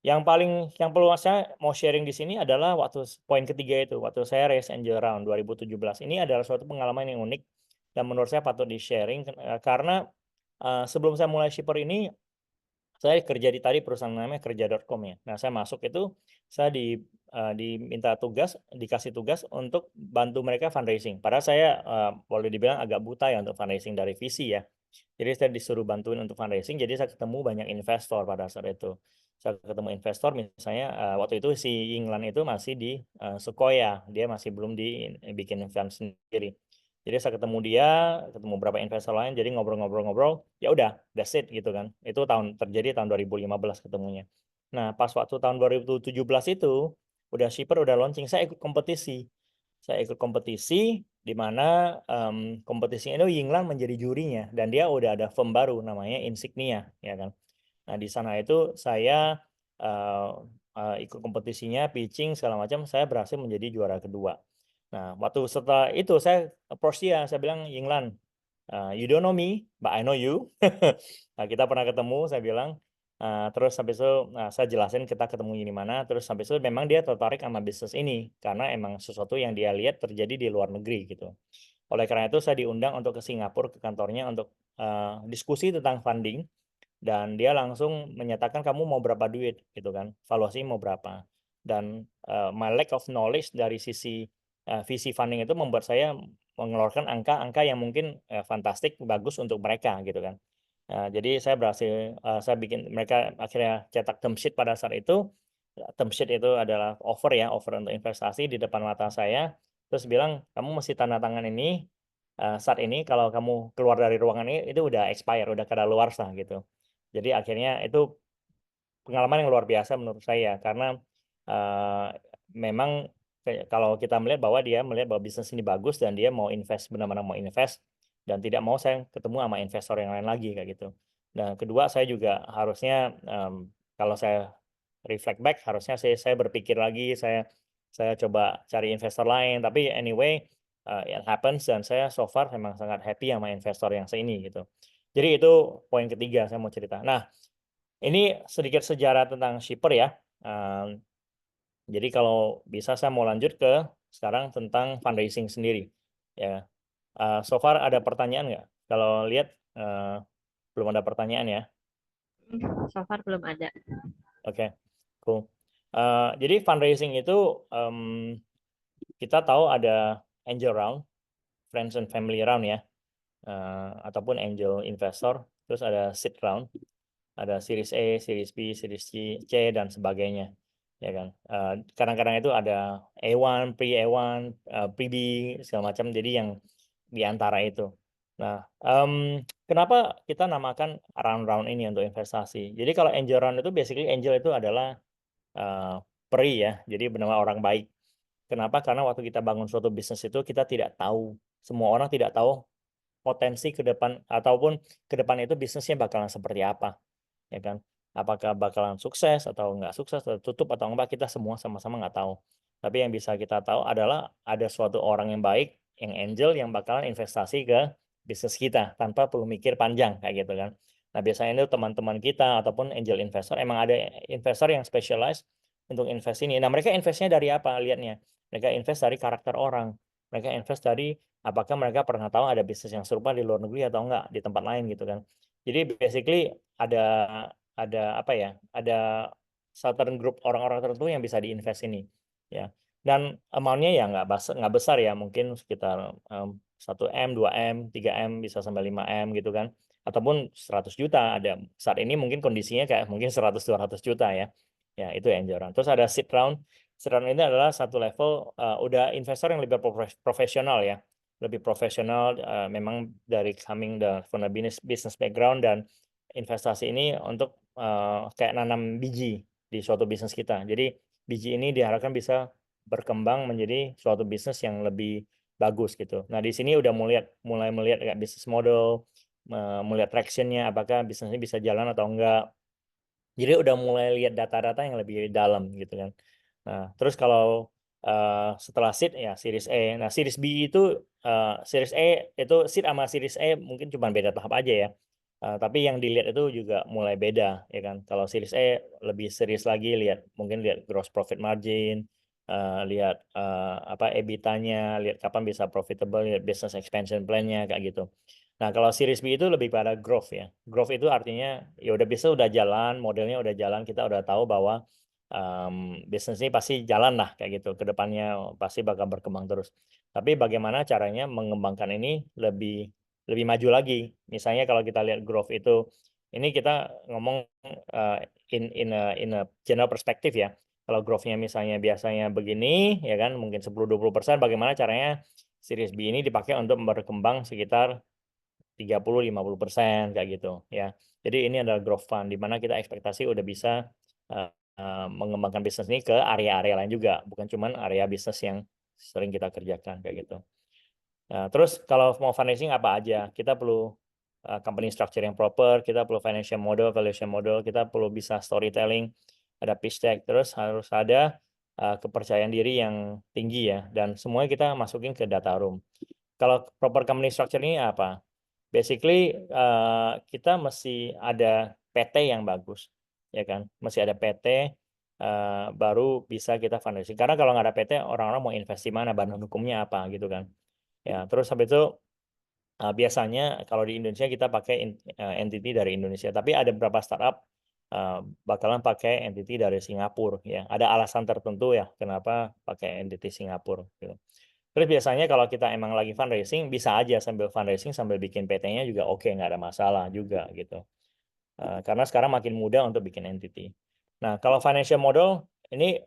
yang perlu saya mau sharing di sini adalah poin ketiga itu, waktu saya raise angel round 2017. Ini adalah suatu pengalaman yang unik dan menurut saya patut di-sharing karena sebelum saya mulai Shipper ini, saya kerja di perusahaan namanya kerja.com ya. Nah, saya masuk itu, saya diminta tugas, dikasih tugas untuk bantu mereka fundraising. Padahal saya boleh dibilang agak buta ya untuk fundraising dari VC ya. Jadi saya disuruh bantuin untuk fundraising, jadi saya ketemu banyak investor pada saat itu. Saya ketemu investor misalnya waktu itu si Yinglan itu masih di Sequoia, dia masih belum bikin fund sendiri. Jadi saya ketemu dia, ketemu beberapa investor lain, jadi ngobrol-ngobrol, ya udah, that's it gitu kan. Itu terjadi tahun 2015 ketemunya. Nah, pas waktu tahun 2017 itu, Shipper udah launching, saya ikut kompetisi. Saya ikut kompetisi, di mana kompetisinya itu Yinglan menjadi jurinya, dan dia udah ada firm baru namanya Insignia, ya kan. Nah, di sana itu saya ikut kompetisinya, pitching segala macam, saya berhasil menjadi juara kedua. Nah, waktu setelah itu saya approach dia, saya bilang, Yinglan, you don't know me, but I know you. Nah, kita pernah ketemu, saya bilang. Terus sampai itu saya jelasin kita ketemu di mana. Terus sampai itu memang dia tertarik sama bisnis ini karena emang sesuatu yang dia lihat terjadi di luar negeri gitu. Oleh karena itu saya diundang untuk ke Singapura ke kantornya untuk diskusi tentang funding dan dia langsung menyatakan kamu mau berapa duit gitu kan, valuasi mau berapa. Dan my lack of knowledge dari sisi visi funding itu membuat saya mengeluarkan angka-angka yang mungkin fantastik bagus untuk mereka gitu kan. Jadi saya berhasil saya bikin mereka akhirnya cetak term sheet pada saat itu. Term sheet itu adalah offer ya, offer untuk investasi di depan mata saya. Terus bilang kamu mesti tanda tangan ini saat ini kalau kamu keluar dari ruangan ini itu udah expire, udah kadaluarsa gitu. Jadi akhirnya itu pengalaman yang luar biasa menurut saya karena memang kalau kita melihat bahwa dia melihat bahwa bisnis ini bagus dan dia mau invest benar-benar mau invest dan tidak mau saya ketemu sama investor yang lain lagi kayak gitu. Dan kedua saya juga harusnya kalau saya reflect back harusnya saya berpikir lagi saya coba cari investor lain tapi anyway it happens dan saya so far memang sangat happy sama investor yang ini gitu. Jadi itu poin ketiga saya mau cerita. Nah, ini sedikit sejarah tentang Shipper ya. Jadi kalau bisa saya mau lanjut ke sekarang tentang fundraising sendiri. Ya, so far ada pertanyaan nggak? Kalau lihat belum ada pertanyaan ya. So far belum ada. Oke, cool. Jadi fundraising itu kita tahu ada angel round, friends and family round ya, ataupun angel investor. Terus ada seed round, ada series A, series B, series C dan sebagainya. Ya kan, kadang-kadang itu ada A1, pre-A1, pre-B segala macam. Jadi yang di antara itu. Nah, kenapa kita namakan round-round ini untuk investasi? Jadi kalau angel round itu basically angel itu adalah peri ya, jadi benar orang baik. Kenapa? Karena waktu kita bangun suatu bisnis itu kita tidak tahu, semua orang tidak tahu potensi ke depan ataupun ke depan itu bisnisnya bakalan seperti apa, ya kan? Apakah bakalan sukses atau nggak sukses, atau tutup atau enggak, kita semua sama-sama nggak tahu. Tapi yang bisa kita tahu adalah ada suatu orang yang baik, yang angel, yang bakalan investasi ke bisnis kita tanpa perlu mikir panjang kayak gitu kan. Nah biasanya itu teman-teman kita ataupun angel investor, emang ada investor yang specialized untuk invest ini. Nah mereka investnya dari apa? Lihatnya, mereka invest dari karakter orang, mereka invest dari apakah mereka pernah tahu ada bisnis yang serupa di luar negeri atau enggak di tempat lain gitu kan. Jadi basically ada apa ya, ada certain group orang-orang tertentu yang bisa diinvest ini ya, dan amount-nya ya nggak besar ya, mungkin sekitar 1M, 2M, 3M, bisa sampai 5M gitu kan, ataupun 100 juta ada saat ini, mungkin kondisinya kayak mungkin 100-200 juta ya, itu angel round. Terus ada seed round. Seed round ini adalah satu level udah investor yang lebih profesional ya, lebih profesional, memang dari coming from the business background, dan investasi ini untuk kayak nanam biji di suatu bisnis kita. Jadi biji ini diharapkan bisa berkembang menjadi suatu bisnis yang lebih bagus gitu. Nah di sini udah mulai melihat kayak bisnis model, melihat traction-nya, apakah bisnisnya bisa jalan atau enggak. Jadi udah mulai lihat data-data yang lebih dalam gitu kan. Nah terus kalau setelah seed ya series A. Nah series B itu series A itu seed sama series A mungkin cuma beda tahap aja ya. Tapi yang dilihat itu juga mulai beda ya kan. Kalau series A lebih serius lagi, mungkin lihat gross profit margin, lihat apa EBITDA-nya, lihat kapan bisa profitable, lihat business expansion plan-nya kayak gitu. Nah, kalau series B itu lebih pada growth ya. Growth itu artinya ya udah bisa udah jalan, modelnya udah jalan, kita udah tahu bahwa bisnis ini pasti jalan lah kayak gitu. Kedepannya pasti bakal berkembang terus. Tapi bagaimana caranya mengembangkan ini lebih maju lagi. Misalnya kalau kita lihat growth itu, ini kita ngomong in a general perspektif ya. Kalau growth-nya misalnya biasanya begini, ya kan, mungkin 10-20%, bagaimana caranya series B ini dipakai untuk berkembang sekitar 30-50% kayak gitu ya. Jadi ini adalah growth fund di mana kita ekspektasi udah bisa mengembangkan bisnis ini ke area-area lain juga, bukan cuma area bisnis yang sering kita kerjakan kayak gitu. Nah, terus kalau mau fundraising apa aja? Kita perlu company structure yang proper, kita perlu financial model, valuation model, kita perlu bisa storytelling, ada pitch deck, terus harus ada kepercayaan diri yang tinggi ya, dan semuanya kita masukin ke data room. Kalau proper company structure ini apa? Basically kita mesti ada PT yang bagus, ya kan? Mesti ada PT baru bisa kita fundraising. Karena kalau nggak ada PT, orang-orang mau invest di mana, badan hukumnya apa gitu kan? Ya, terus habis itu biasanya kalau di Indonesia kita pakai entity dari Indonesia, tapi ada beberapa startup bakalan pakai entity dari Singapura ya. Ada alasan tertentu ya kenapa pakai entity Singapura gitu. Terus biasanya kalau kita emang lagi fundraising, bisa aja sambil fundraising sambil bikin PT-nya juga oke, nggak ada masalah juga gitu. Karena sekarang makin mudah untuk bikin entity. Nah, kalau financial model ini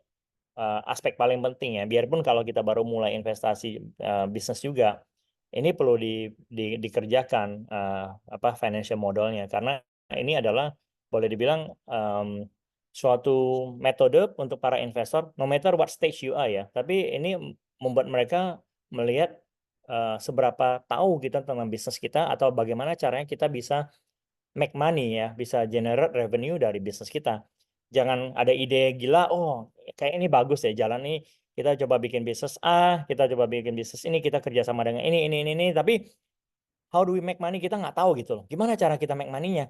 aspek paling penting ya. Biarpun kalau kita baru mulai investasi bisnis juga, ini perlu dikerjakan financial modelnya, karena ini adalah boleh dibilang suatu metode untuk para investor, no matter what stage you are ya. Tapi ini membuat mereka melihat seberapa tahu kita tentang bisnis kita atau bagaimana caranya kita bisa make money ya, bisa generate revenue dari bisnis kita. Jangan ada ide gila, oh kayak ini bagus ya jalan nih, kita coba bikin bisnis A, kita coba bikin bisnis ini, kita kerjasama dengan ini, tapi how do we make money kita nggak tahu gitu loh. Gimana cara kita make money-nya?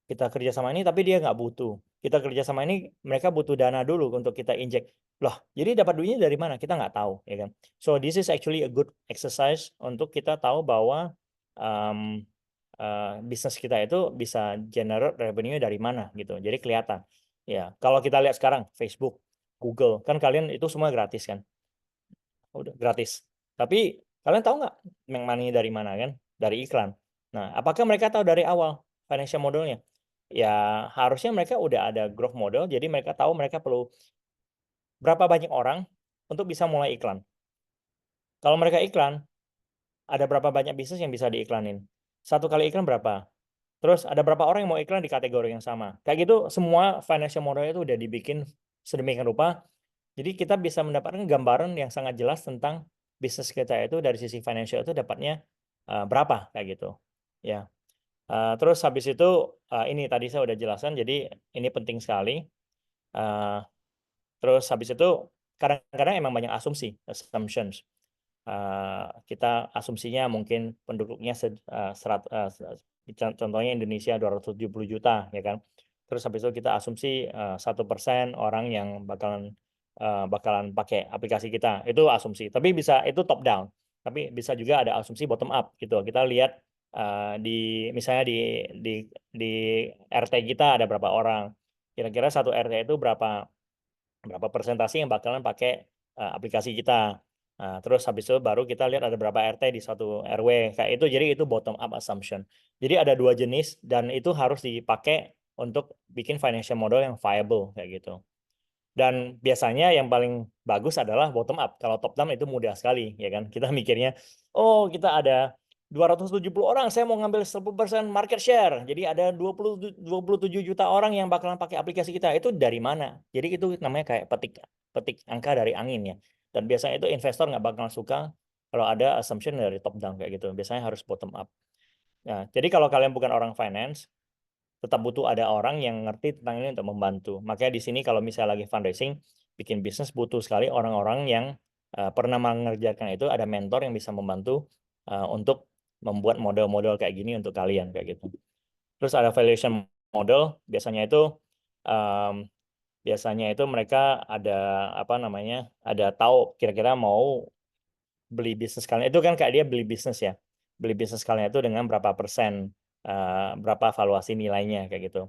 Kita kerjasama ini tapi dia nggak butuh. Kita kerjasama ini mereka butuh dana dulu untuk kita injek. Loh, jadi dapat duitnya dari mana? Kita nggak tahu, ya kan? So this is actually a good exercise untuk kita tahu bahwa bisnis kita itu bisa generate revenue dari mana gitu. Jadi kelihatan. Ya, kalau kita lihat sekarang Facebook, Google, kan kalian itu semua gratis kan? Udah gratis. Tapi kalian tahu nggak make money dari mana kan? Dari iklan. Nah, apakah mereka tahu dari awal financial modelnya? Ya, harusnya mereka udah ada growth model, jadi mereka tahu mereka perlu berapa banyak orang untuk bisa mulai iklan. Kalau mereka iklan, ada berapa banyak bisnis yang bisa diiklanin? Satu kali iklan berapa? Terus ada berapa orang yang mau iklan di kategori yang sama? Kayak gitu semua financial model itu udah dibikin sedemikian rupa. Jadi kita bisa mendapatkan gambaran yang sangat jelas tentang bisnis kita itu dari sisi financial itu dapatnya berapa kayak gitu. Ya. Terus habis itu ini tadi saya udah jelaskan, jadi ini penting sekali. Terus habis itu kadang-kadang emang banyak assumptions. Kita asumsinya mungkin penduduknya contohnya Indonesia 270 juta ya kan. Terus habis itu kita asumsi 1% orang yang bakalan pakai aplikasi kita. Itu asumsi. Tapi bisa itu top down. Tapi bisa juga ada asumsi bottom up gitu. Kita lihat misalnya di RT kita ada berapa orang. Kira-kira satu RT itu berapa persentase yang bakalan pakai aplikasi kita. Nah, terus habis itu baru kita lihat ada berapa RT di suatu RW kayak itu, jadi itu bottom up assumption. Jadi ada dua jenis dan itu harus dipakai untuk bikin financial model yang viable kayak gitu. Dan biasanya yang paling bagus adalah bottom up. Kalau top down itu mudah sekali ya kan. Kita mikirnya, oh kita ada 270 orang, saya mau ngambil 10% market share. Jadi ada 27 juta orang yang bakalan pakai aplikasi kita. Itu dari mana? Jadi itu namanya kayak petik angka dari angin ya. Dan biasanya itu investor nggak bakal suka kalau ada assumption dari top down kayak gitu. Biasanya harus bottom up. Nah, jadi kalau kalian bukan orang finance, tetap butuh ada orang yang ngerti tentang ini untuk membantu. Makanya di sini kalau misalnya lagi fundraising, bikin bisnis butuh sekali orang-orang yang pernah mengerjakan itu, ada mentor yang bisa membantu untuk membuat model-model kayak gini untuk kalian kayak gitu. Terus ada valuation model, biasanya itu mereka ada ada tahu kira-kira mau beli bisnis kalian itu kan kayak dia beli bisnis ya, beli bisnis kalian itu dengan berapa persen, berapa valuasi nilainya kayak gitu.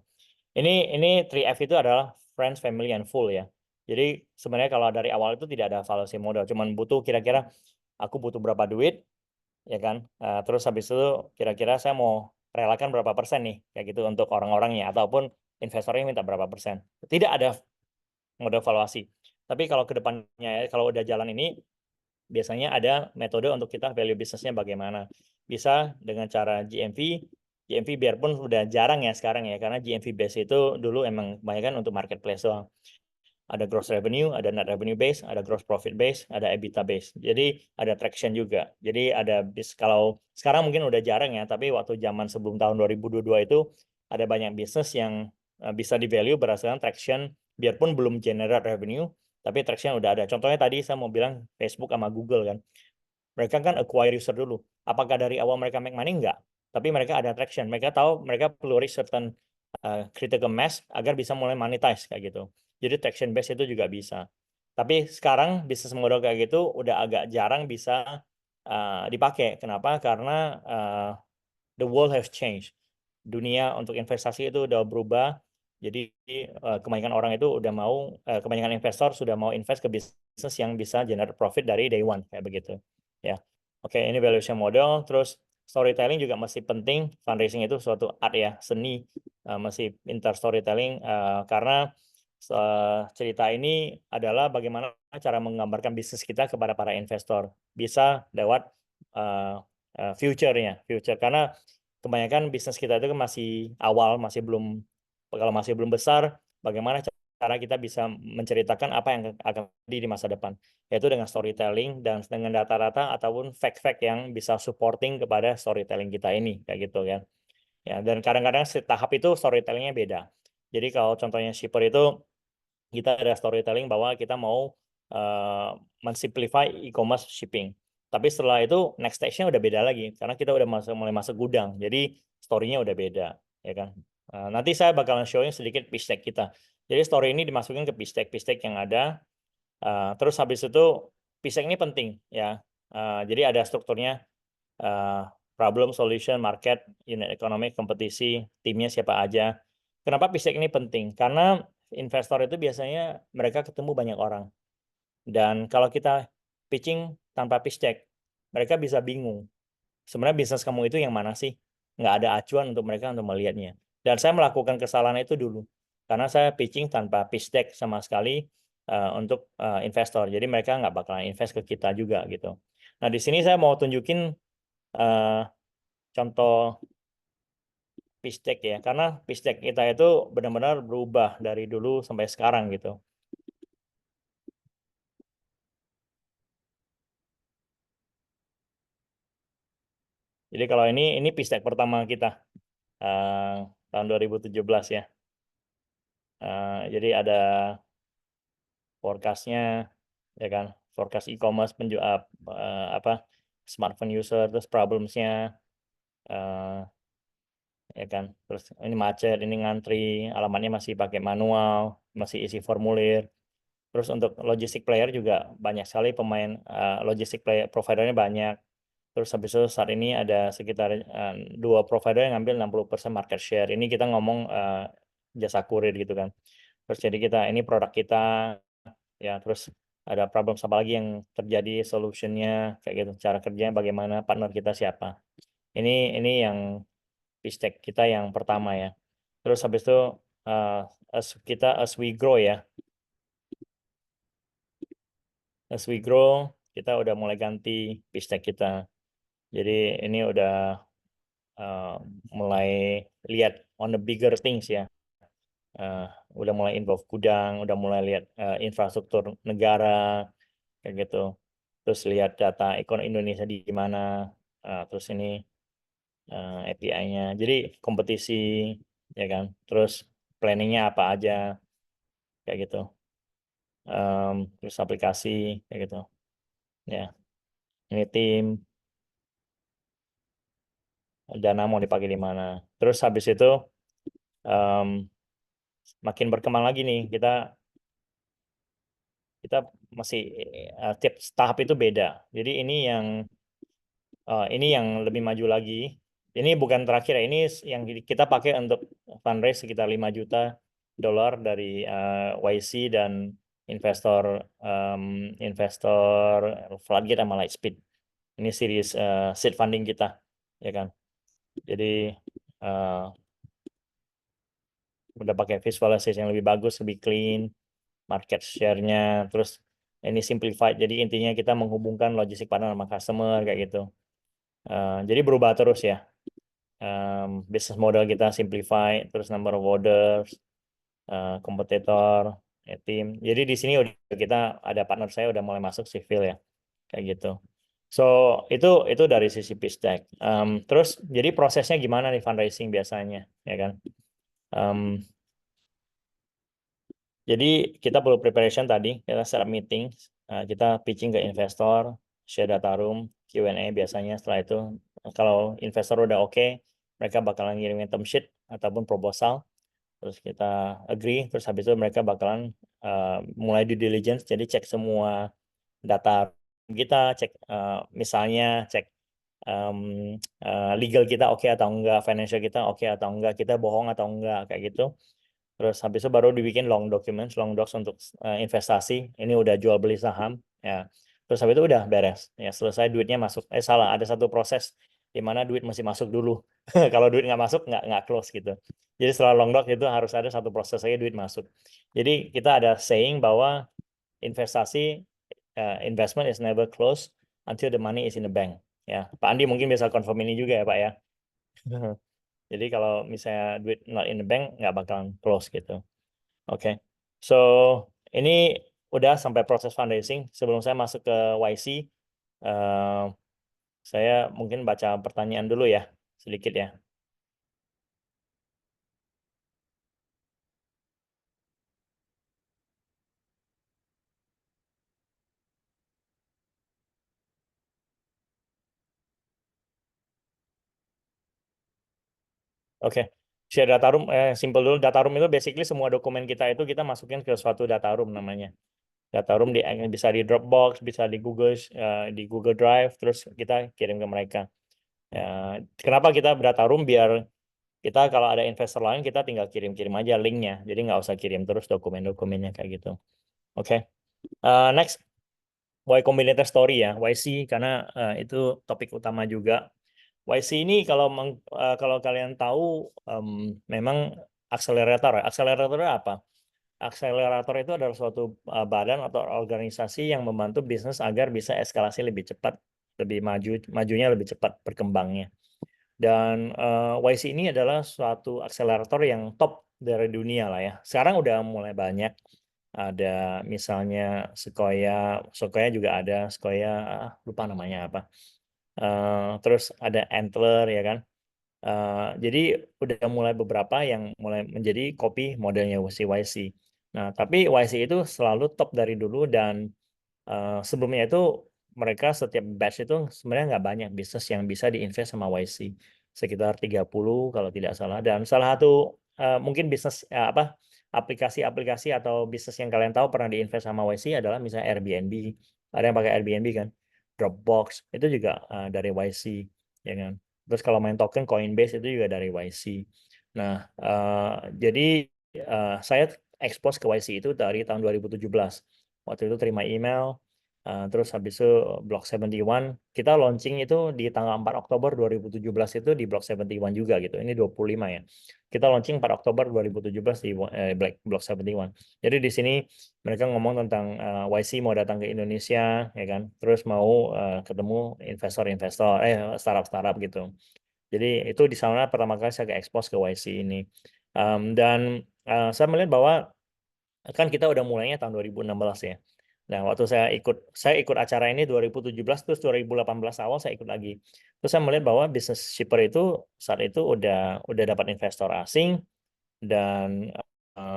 Ini 3F itu adalah friends, family, and full ya. Jadi sebenarnya kalau dari awal itu tidak ada valuasi model, cuman butuh kira-kira aku butuh berapa duit ya kan. Terus habis itu kira-kira saya mau relakan berapa persen nih kayak gitu untuk orang-orangnya ataupun investornya minta berapa persen. Tidak ada model valuasi. Tapi kalau ke depannya kalau udah jalan ini biasanya ada metode untuk kita value bisnisnya bagaimana. Bisa dengan cara GMV biarpun udah jarang ya sekarang ya, karena GMV base itu dulu emang kebanyakan untuk marketplace doang. Ada gross revenue, ada net revenue base, ada gross profit base, ada EBITDA base. Jadi ada traction juga. Jadi ada kalau sekarang mungkin udah jarang ya, tapi waktu zaman sebelum tahun 2022 itu ada banyak bisnis yang bisa di value berdasarkan traction biarpun belum generate revenue, tapi traction udah ada. Contohnya tadi saya mau bilang Facebook sama Google kan. Mereka kan acquire user dulu. Apakah dari awal mereka make money? Enggak. Tapi mereka ada traction. Mereka tahu mereka perlu reach certain critical mass agar bisa mulai monetize kayak gitu. Jadi traction base itu juga bisa. Tapi sekarang bisnis model kayak gitu udah agak jarang bisa dipakai. Kenapa? Karena the world has changed. Dunia untuk investasi itu udah berubah. Jadi kebanyakan orang itu udah mau, kebanyakan investor sudah mau invest ke bisnis yang bisa generate profit dari day one kayak begitu. Ya, oke, ini valuation model. Terus storytelling juga masih penting. Fundraising itu suatu art ya, seni, masih pintar storytelling karena cerita ini adalah bagaimana cara menggambarkan bisnis kita kepada para investor. Bisa lewat future-nya, karena kebanyakan bisnis kita itu kan masih awal, kalau masih belum besar, bagaimana cara kita bisa menceritakan apa yang akan terjadi di masa depan, yaitu dengan storytelling dan dengan data-data ataupun fact-fact yang bisa supporting kepada storytelling kita ini, kayak gitu kan. Ya, dan kadang-kadang tahap itu storytellingnya beda. Jadi kalau contohnya shipper itu, kita ada storytelling bahwa kita mau mensimplify e-commerce shipping. Tapi setelah itu next stage-nya udah beda lagi karena kita udah mulai masuk gudang. Jadi story-nya udah beda, ya kan. Nanti saya bakalan showing sedikit pitch deck kita. Jadi story ini dimasukin ke pitch deck yang ada. Terus habis itu pitch deck ini penting ya. Jadi ada strukturnya problem, solution, market, unit economic, kompetisi, timnya siapa aja. Kenapa pitch deck ini penting? Karena investor itu biasanya mereka ketemu banyak orang. Dan kalau kita pitching tanpa pitch deck, mereka bisa bingung. Sebenarnya bisnis kamu itu yang mana sih? Nggak ada acuan untuk mereka untuk melihatnya. Dan saya melakukan kesalahan itu dulu. Karena saya pitching tanpa pitch deck sama sekali untuk investor. Jadi mereka nggak bakalan invest ke kita juga gitu. Nah di sini saya mau tunjukin contoh pitch deck ya. Karena pitch deck kita itu benar-benar berubah dari dulu sampai sekarang gitu. Jadi kalau ini pitch deck pertama kita tahun 2017 ya. Jadi ada forecast-nya, ya kan, forecast e-commerce smartphone user, terus problems-nya, ya kan, terus ini macet, ini ngantri, alamatnya masih pakai manual, masih isi formulir. Terus untuk logistik player juga banyak sekali pemain logistik player providernya banyak. Terus habis itu saat ini ada sekitar 2 provider yang ngambil 60% market share. Ini kita ngomong jasa kurir gitu kan. Terus jadi ini produk kita ya, terus ada problem apa lagi yang terjadi, solutionnya kayak gitu, cara kerjanya bagaimana, partner kita siapa. Ini yang pitch deck kita yang pertama ya. Terus habis itu as we grow ya. As we grow, kita udah mulai ganti pitch deck kita. Jadi ini udah mulai lihat on the bigger things ya. Udah mulai involve gudang, udah mulai lihat infrastruktur negara kayak gitu. Terus lihat data ekonomi Indonesia di mana. Terus ini API-nya. Jadi kompetisi ya kan. Terus planningnya apa aja kayak gitu. Terus aplikasi kayak gitu. Ya. Ini tim, dana mau dipakai di mana. Terus habis itu makin berkembang lagi nih, kita masih tiap tahap itu beda. Jadi ini yang lebih maju lagi. Ini bukan terakhir ya, ini yang kita pakai untuk fundraise sekitar $5 juta dari YC dan investor Floodgate sama Lightspeed. Ini series seed funding kita, ya kan. Jadi udah pakai visualisasi yang lebih bagus, lebih clean, market share-nya, terus ini simplified. Jadi intinya kita menghubungkan logistik partner sama customer kayak gitu. Jadi berubah terus ya. Business model kita simplify, terus number of orders, kompetitor, tim. Jadi di sini udah kita ada partner saya udah mulai masuk civil ya, kayak gitu. So itu dari sisi pitch deck. Terus jadi prosesnya gimana nih fundraising biasanya, ya kan? Jadi kita perlu preparation tadi, kita set up meeting, kita pitching ke investor, share data room, Q&A biasanya setelah itu. Kalau investor udah oke, mereka bakalan ngirimin term sheet ataupun proposal, terus kita agree, terus habis itu mereka bakalan mulai due diligence, jadi cek semua data kita, cek misalnya cek legal kita oke atau enggak, financial kita oke atau enggak, kita bohong atau enggak, kayak gitu. Terus habis itu baru dibikin long documents, long docs untuk investasi. Ini udah jual beli saham, ya. Terus habis itu udah beres, ya selesai duitnya masuk. Salah, ada satu proses di mana duit masih masuk dulu. Kalau duit nggak masuk, nggak close gitu. Jadi setelah long doc itu harus ada satu proses lagi duit masuk. Jadi kita ada saying bahwa investasi investment is never close until the money is in the bank. Ya, Pak Andi mungkin bisa confirm ini juga ya Pak ya. Jadi kalau misalnya duit not in the bank nggak bakalan close gitu. Oke, so ini udah sampai proses fundraising. Sebelum saya masuk ke YC, saya mungkin baca pertanyaan dulu ya, sedikit ya. Oke, share data room, simple dulu. Data room itu basically semua dokumen kita itu kita masukin ke suatu data room namanya. Data room bisa di Dropbox, bisa di Google Drive, terus kita kirim ke mereka. Kenapa kita data room? Biar kita kalau ada investor lain kita tinggal kirim-kirim aja linknya, jadi nggak usah kirim terus dokumen-dokumennya kayak gitu. Oke. Next, Y Combinator Story ya, YC, karena itu topik utama juga. YC ini kalau kalian tahu memang akselerator. Akselerator apa? Akselerator itu adalah suatu badan atau organisasi yang membantu bisnis agar bisa eskalasi lebih cepat, lebih majunya lebih cepat berkembangnya. Dan YC ini adalah suatu akselerator yang top dari dunia lah ya. Sekarang udah mulai banyak. Ada misalnya Sequoia juga ada, Sequoia lupa namanya apa. Terus ada Antler ya kan. Jadi udah mulai beberapa yang mulai menjadi copy modelnya si YC. Nah, tapi YC itu selalu top dari dulu dan sebelumnya itu mereka setiap batch itu sebenarnya nggak banyak bisnis yang bisa diinvest sama YC. Sekitar 30 kalau tidak salah. Dan salah satu mungkin bisnis aplikasi-aplikasi atau bisnis yang kalian tahu pernah diinvest sama YC adalah misalnya Airbnb. Ada yang pakai Airbnb kan? Dropbox itu juga dari YC, ya kan? Terus kalau main token Coinbase itu juga dari YC. Nah, jadi saya expose ke YC itu dari tahun 2017. Waktu itu terima email, terus habis itu Block 71, kita launching itu di tanggal 4 Oktober 2017 itu di Block 71 juga gitu. Ini 25 ya. Kita launching 4 Oktober 2017 di Block 71. Jadi di sini mereka ngomong tentang YC mau datang ke Indonesia, ya kan? Terus mau ketemu investor-investor, startup-startup gitu. Jadi itu di sana pertama kali saya expose ke YC ini. Dan saya melihat bahwa kan kita udah mulainya tahun 2016 ya. Nah, waktu saya ikut acara ini 2017, terus 2018 awal saya ikut lagi. Terus saya melihat bahwa business shipper itu saat itu udah dapat investor asing dan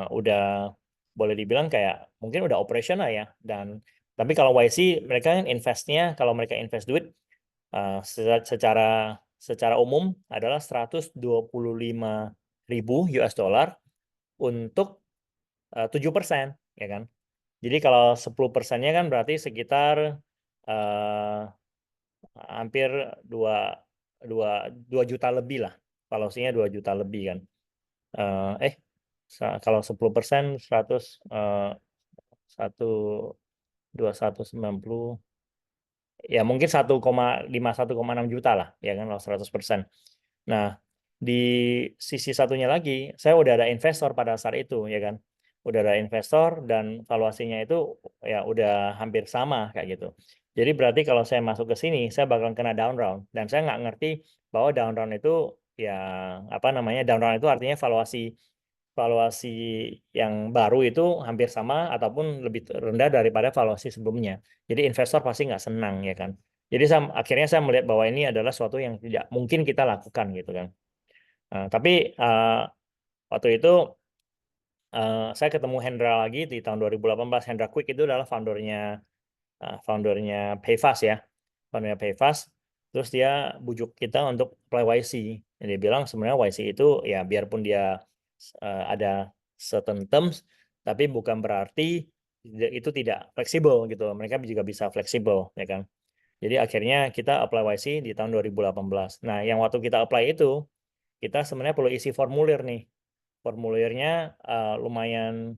udah boleh dibilang kayak mungkin udah operasional ya. Dan tapi kalau YC mereka kan investnya, kalau mereka invest duit secara umum adalah 125.000 US dollar untuk 7%, ya kan? Jadi kalau 10%-nya kan berarti sekitar hampir 2 juta lebih lah. Valuasinya 2 juta lebih kan. Kalau 10% 100 190 ya mungkin 1,5 1,6 juta lah ya kan kalau 100%. Nah, di sisi satunya lagi saya udah ada investor pada saat itu ya kan. Udah ada investor dan valuasinya itu ya udah hampir sama kayak gitu. Jadi berarti kalau saya masuk ke sini saya bakal kena down round dan saya nggak ngerti bahwa down round itu ya down round itu artinya valuasi yang baru itu hampir sama ataupun lebih rendah daripada valuasi sebelumnya. Jadi investor pasti nggak senang ya kan. Jadi akhirnya saya melihat bahwa ini adalah suatu yang tidak mungkin kita lakukan gitu kan. Tapi waktu itu saya ketemu Hendra lagi di tahun 2018. Hendra Quick itu adalah foundernya PayFast ya, foundernya PayFast. Terus dia bujuk kita untuk apply YC. Dan dia bilang sebenarnya YC itu ya biarpun dia ada certain terms, tapi bukan berarti itu tidak fleksibel gitu. Mereka juga bisa fleksibel, ya kan. Jadi akhirnya kita apply YC di tahun 2018. Nah, yang waktu kita apply itu, kita sebenarnya perlu isi formulir nih. Formulirnya lumayan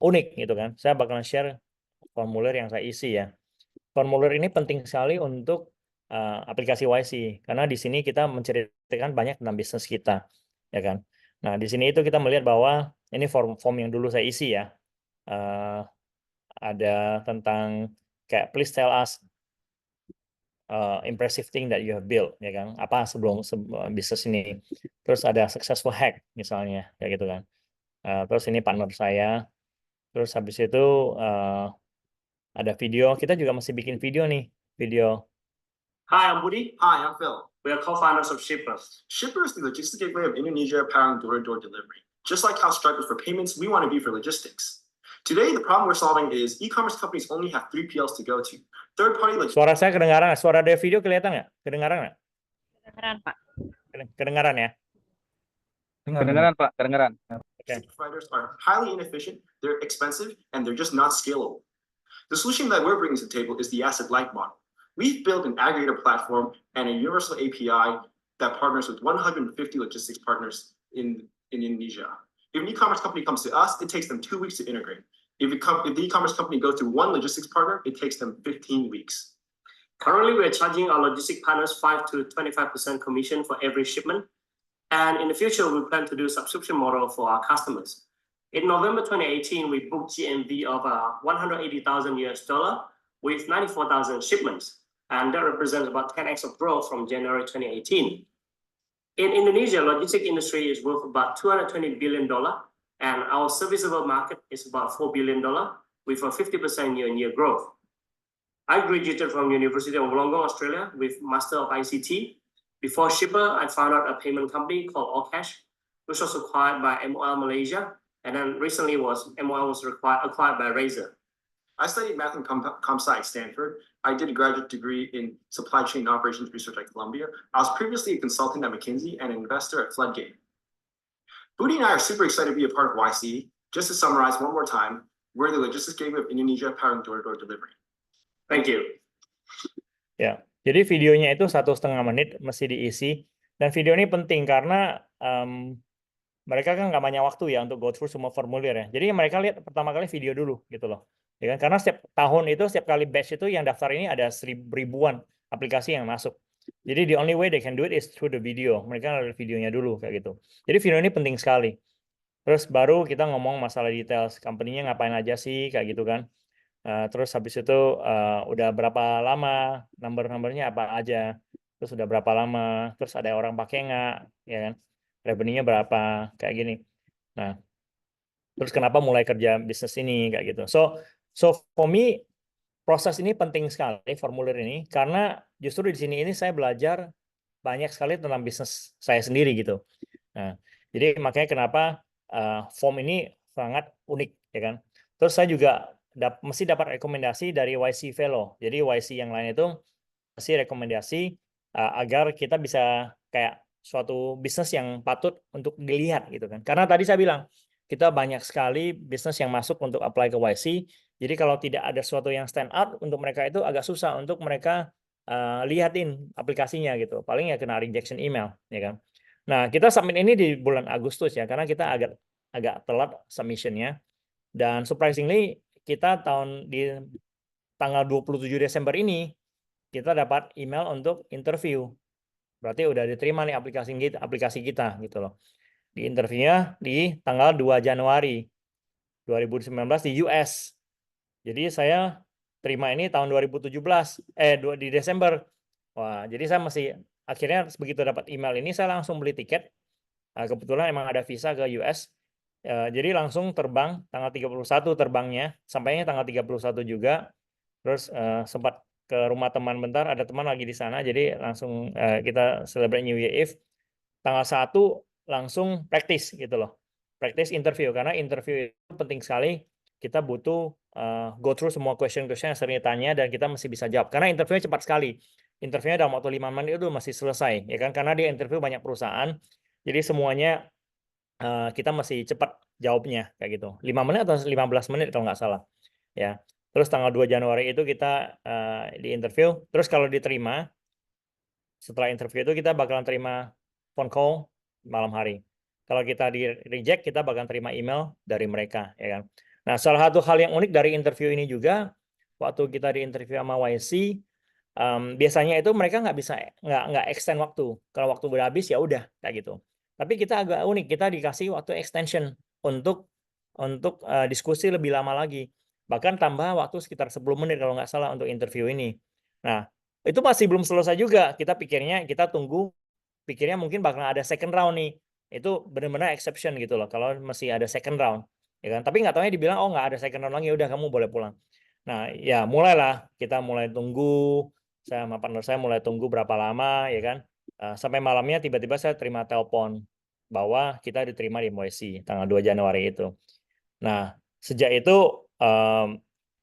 unik gitu kan. Saya bakalan share formulir yang saya isi ya. Formulir ini penting sekali untuk aplikasi YC karena di sini kita menceritakan banyak tentang bisnis kita, ya kan. Nah, di sini itu kita melihat bahwa ini form yang dulu saya isi ya. Ada tentang kayak please tell us impressive thing that you have built, ya kan. Apa sebelum bisnis ini. Terus ada successful hack misalnya, kayak gitu kan. Terus ini partner saya. Terus habis itu ada video. Kita juga masih bikin video nih, video. Hi, I'm Woody. Hi, I'm Phil. We are co-founders of Shippers. Shipper is the logistics gateway of Indonesia powering door-to-door delivery. Just like how Stripe is for payments, we want to be for logistics. Today, the problem we're solving is e-commerce companies only have 3PLs to go to. Third-party logistics. Suara saya kedengaran? Suara dari video kelihatan nggak? Kedengaran nggak? Kedengaran, Pak. Kedengaran ya? Kedengaran Pak, kedengaran. Okay. Providers are highly inefficient, they're expensive, and they're just not scalable. The solution that we're bringing to the table is the asset-light model. We've built an aggregator platform and a universal API that partners with 150 logistics partners in Indonesia. If an e-commerce company comes to us, it takes them 2 weeks to integrate. If the e-commerce company goes to one logistics partner, it takes them 15 weeks. Currently, we're charging our logistics partners 5 to 25% commission for every shipment. And in the future, we plan to do a subscription model for our customers. In November 2018, we booked GMV of $180,000 with 94,000 shipments. And that represents about 10x of growth from January 2018. In Indonesia, logistics industry is worth about $220 billion, and our serviceable market is about $4 billion, with a 50% year-on-year growth. I graduated from University of Wollongong, Australia, with Master of ICT. Before Shipper, I founded a payment company called Allcash, which was acquired by MOL Malaysia, and then recently MOL was acquired by Razer. I studied math and comp-sci at Stanford. I did a graduate degree in supply chain operations research at Columbia. I was previously a consultant at McKinsey and an investor at Floodgate. Budi and I are super excited to be a part of YC. Just to summarize one more time, we're the logistics gateway of Indonesia powering door-to-door delivery. Thank you. Ya, jadi videonya itu 1,5 menit mesti diisi. Dan video ini penting karena mereka kan nggak banyak waktu ya untuk go through semua formulir ya. Jadi mereka lihat pertama kali video dulu gitu loh. Ya kan? Karena setiap tahun itu, setiap kali batch itu yang daftar ini ada ribuan aplikasi yang masuk. Jadi the only way they can do it is through the video. Mereka lihat videonya dulu kayak gitu. Jadi video ini penting sekali. Terus baru kita ngomong masalah details, company-nya ngapain aja sih kayak gitu kan. Terus habis itu udah berapa lama, number-numbernya apa aja. Terus udah berapa lama, terus ada orang pakai nggak, ya kan. Revenue-nya berapa, kayak gini. Nah, terus kenapa mulai kerja bisnis ini kayak gitu. So for me proses ini penting sekali, formulir ini, karena justru di sini ini saya belajar banyak sekali tentang bisnis saya sendiri gitu. Nah, jadi makanya kenapa form ini sangat unik, ya kan. Terus saya juga mesti dapat rekomendasi dari YC Fellow. Jadi YC yang lain itu kasih rekomendasi agar kita bisa kayak suatu bisnis yang patut untuk dilihat gitu kan. Karena tadi saya bilang kita banyak sekali bisnis yang masuk untuk apply ke YC. Jadi kalau tidak ada sesuatu yang stand out untuk mereka itu agak susah untuk mereka lihatin aplikasinya gitu. Paling ya kena rejection email, ya kan. Nah, kita submit ini di bulan Agustus ya, karena kita agak telat submission-nya. Dan surprisingly kita di tanggal 27 Desember ini kita dapat email untuk interview. Berarti udah diterima nih aplikasi kita gitu loh. Di interviewnya di tanggal 2 Januari 2019 di US. Jadi saya terima ini tahun 2017 di Desember. Wah, jadi saya akhirnya begitu dapat email ini saya langsung beli tiket. Kebetulan emang ada visa ke US. Jadi langsung terbang tanggal 31 terbangnya, sampainya tanggal 31 juga. Terus sempat ke rumah teman bentar, ada teman lagi di sana, jadi langsung kita celebrate New Year Eve. Tanggal 1 langsung praktis gitu loh. practice interview, karena interview itu penting sekali. Kita butuh go through semua question-question yang sering ditanya dan kita mesti bisa jawab. Karena interviewnya cepat sekali. Interviewnya dalam waktu 5 menit itu masih selesai, ya kan? Karena dia interview banyak perusahaan, jadi semuanya kita masih cepat jawabnya kayak gitu. 5 menit atau 15 menit kalau nggak salah. Ya. Terus tanggal 2 Januari itu kita di interview. Terus kalau diterima, setelah interview itu kita bakalan terima phone call malam hari. Kalau kita di reject, kita bakalan terima email dari mereka, ya kan. Nah, salah satu hal yang unik dari interview ini juga, waktu kita di interview sama YC, biasanya itu mereka nggak bisa nggak extend waktu. Kalau waktu udah habis ya udah kayak gitu. Tapi kita agak unik, kita dikasih waktu extension untuk diskusi lebih lama lagi. Bahkan tambah waktu sekitar 10 menit kalau nggak salah untuk interview ini. Nah, itu masih belum selesai juga. Kita pikirnya mungkin bakal ada second round nih. Itu benar-benar exception gitu loh kalau masih ada second round. Ya kan? Tapi nggak taunya dibilang, oh nggak ada second round lagi, udah kamu boleh pulang. Nah, ya mulailah kita mulai tunggu, saya sama partner saya mulai tunggu berapa lama, ya kan? Sampai malamnya tiba-tiba saya terima telepon bahwa kita diterima di MOESI tanggal 2 Januari itu. Nah, sejak itu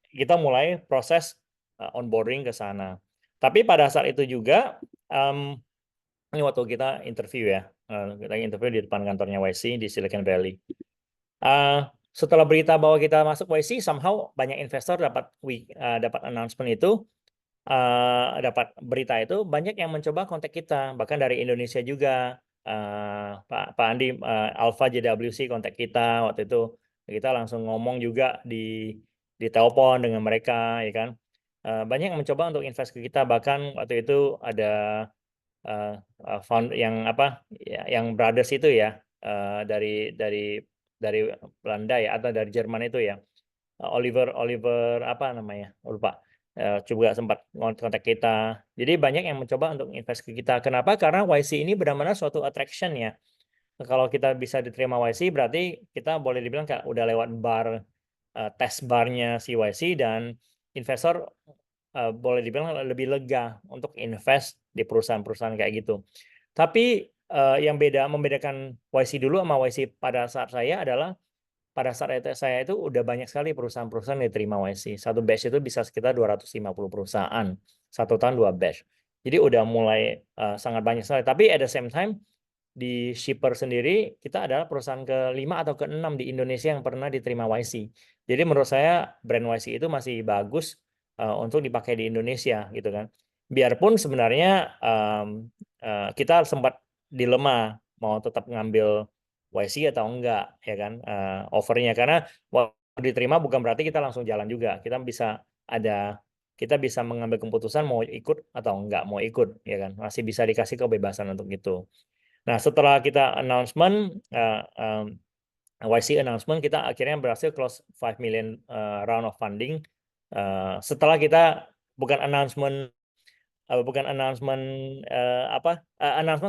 kita mulai proses onboarding ke sana. Tapi pada saat itu juga, ini waktu kita interview ya, kita interview di depan kantornya YC di Silicon Valley. Setelah berita bahwa kita masuk YC, somehow banyak investor dapat announcement itu, dapat berita itu, banyak yang mencoba kontak kita, bahkan dari Indonesia juga. Pak Andi, Alpha JWC kontak kita waktu itu, kita langsung ngomong juga di telepon dengan mereka, ya kan. Banyak yang mencoba untuk invest ke kita, bahkan waktu itu ada found yang brothers itu ya, dari Belanda ya atau dari Jerman itu ya, Oliver apa namanya, lupa. Coba sempat kontak kita. Jadi banyak yang mencoba untuk invest ke kita. Kenapa? Karena YC ini benar-benar suatu attraction ya. Kalau kita bisa diterima YC berarti kita boleh dibilang kayak udah lewat tes barnya si YC, dan investor boleh dibilang lebih lega untuk invest di perusahaan-perusahaan kayak gitu. Tapi yang membedakan YC dulu sama YC pada saat saya adalah pada saat saya itu udah banyak sekali perusahaan-perusahaan yang diterima YC. Satu batch itu bisa sekitar 250 perusahaan. Satu tahun 2 batch. Jadi udah mulai sangat banyak sekali. Tapi at the same time, di Shipper sendiri, kita adalah perusahaan ke-5 atau ke-6 di Indonesia yang pernah diterima YC. Jadi menurut saya brand YC itu masih bagus untuk dipakai di Indonesia gitu kan. Biarpun sebenarnya kita sempat dilema mau tetap ngambil YC atau enggak, ya kan, offernya, karena waktu diterima bukan berarti kita langsung jalan juga. Kita bisa mengambil keputusan mau ikut atau enggak mau ikut, ya kan, masih bisa dikasih kebebasan untuk itu. Nah, setelah kita announcement YC announcement, kita akhirnya berhasil close 5 million round of funding. Setelah kita announcement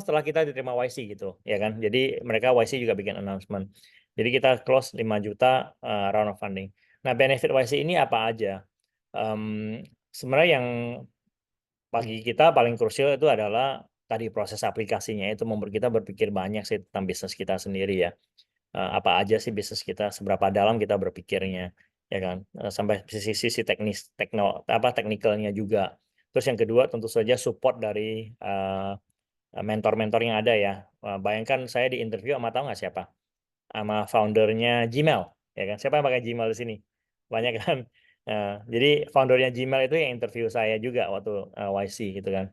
setelah kita diterima YC gitu, ya kan. Jadi mereka YC juga bikin announcement. Jadi kita close 5 juta round of funding. Nah, benefit YC ini apa aja? Sebenarnya yang bagi kita paling krusial itu adalah tadi proses aplikasinya, itu membuat kita berpikir banyak sih tentang bisnis kita sendiri ya. Apa aja sih bisnis kita, seberapa dalam kita berpikirnya, ya kan. Sampai sisi teknikalnya juga. Terus yang kedua tentu saja support dari mentor-mentor yang ada ya. Bayangkan saya di interview tahu nggak siapa? Sama foundernya Gmail, ya kan. Siapa yang pakai Gmail di sini? Banyak kan. Jadi foundernya Gmail itu yang interview saya juga waktu YC gitu kan.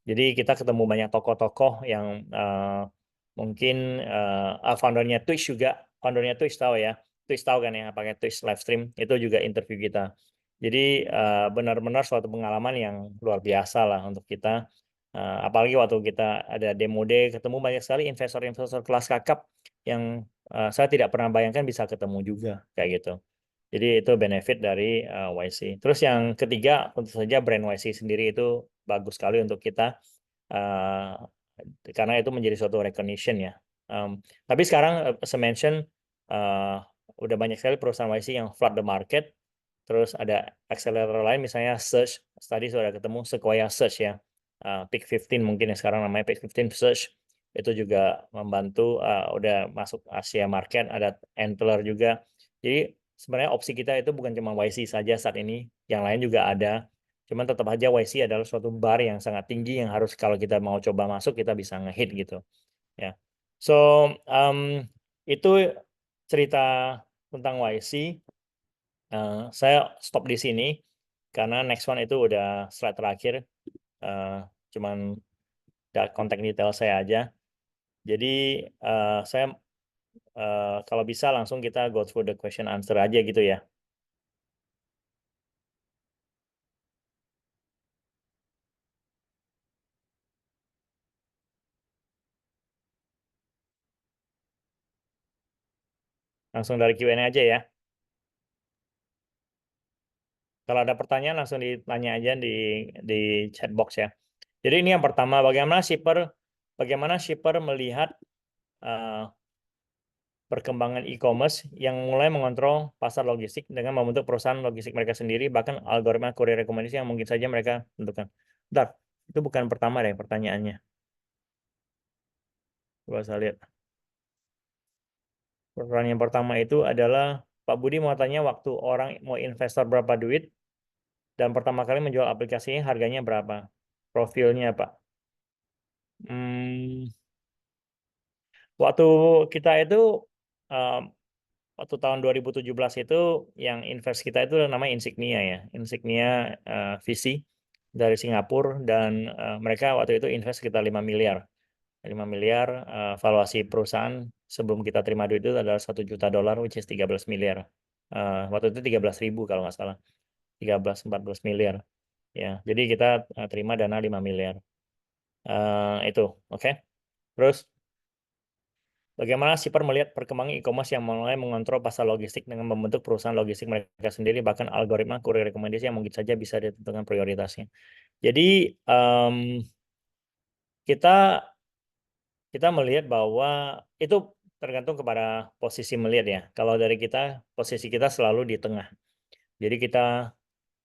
Jadi kita ketemu banyak tokoh-tokoh yang mungkin foundernya Twitch juga, foundernya Twitch tahu ya. Twitch tahu kan ya, pakai Twitch live stream, itu juga interview kita. Jadi benar-benar suatu pengalaman yang luar biasa lah untuk kita. Apalagi waktu kita ada demo day, ketemu banyak sekali investor-investor kelas kakap yang saya tidak pernah bayangkan bisa ketemu juga kayak gitu. Jadi itu benefit dari YC. Terus yang ketiga tentu saja brand YC sendiri itu bagus sekali untuk kita karena itu menjadi suatu recognition ya. Tapi sekarang as I mention udah banyak sekali perusahaan YC yang flood the market. Terus ada accelerator lain misalnya Search, tadi sudah ketemu Sequoia Search ya, Pick 15 mungkin ya sekarang namanya Pick 15 Search. itu juga membantu, udah masuk Asia Market, ada Antler juga. Jadi sebenarnya opsi kita itu bukan cuma YC saja saat ini, yang lain juga ada. Cuman tetap aja YC adalah suatu bar yang sangat tinggi yang harus kalau kita mau coba masuk kita bisa ngehit gitu ya. So itu cerita tentang YC. Saya stop di sini karena next one itu udah slide terakhir. Cuman kontak detail saya aja. Jadi saya kalau bisa langsung kita go through the question answer aja gitu ya. Langsung dari Q&A aja ya. Kalau ada pertanyaan langsung ditanya aja di chat box ya. Jadi ini yang pertama, bagaimana shipper melihat perkembangan e-commerce yang mulai mengontrol pasar logistik dengan membentuk perusahaan logistik mereka sendiri, bahkan algoritma kurir rekomendasi yang mungkin saja mereka tentukan. Bentar, itu bukan pertama deh pertanyaannya. Coba saya lihat. Pertanyaan yang pertama itu adalah, Pak Budi mau tanya waktu orang mau investor berapa duit, dan pertama kali menjual aplikasinya harganya berapa? Profilnya, Pak. Waktu kita itu, waktu tahun 2017 itu, yang invest kita itu namanya Insignia ya. Insignia VC dari Singapura, dan mereka waktu itu invest sekitar 5 miliar. 5 miliar, valuasi perusahaan sebelum kita terima duit itu adalah $1 juta, which is 13 miliar. Waktu itu 13.000 kalau nggak salah. 13-14 miliar. Ya, jadi kita terima dana 5 miliar. Itu, oke. Terus, bagaimana shipper melihat perkembangan e-commerce yang mulai mengontrol pasar logistik dengan membentuk perusahaan logistik mereka sendiri, bahkan algoritma kurir rekomendasi yang mungkin saja bisa ditentukan prioritasnya. Jadi, kita melihat bahwa itu tergantung kepada posisi melihat ya. Kalau dari kita, posisi kita selalu di tengah. Jadi kita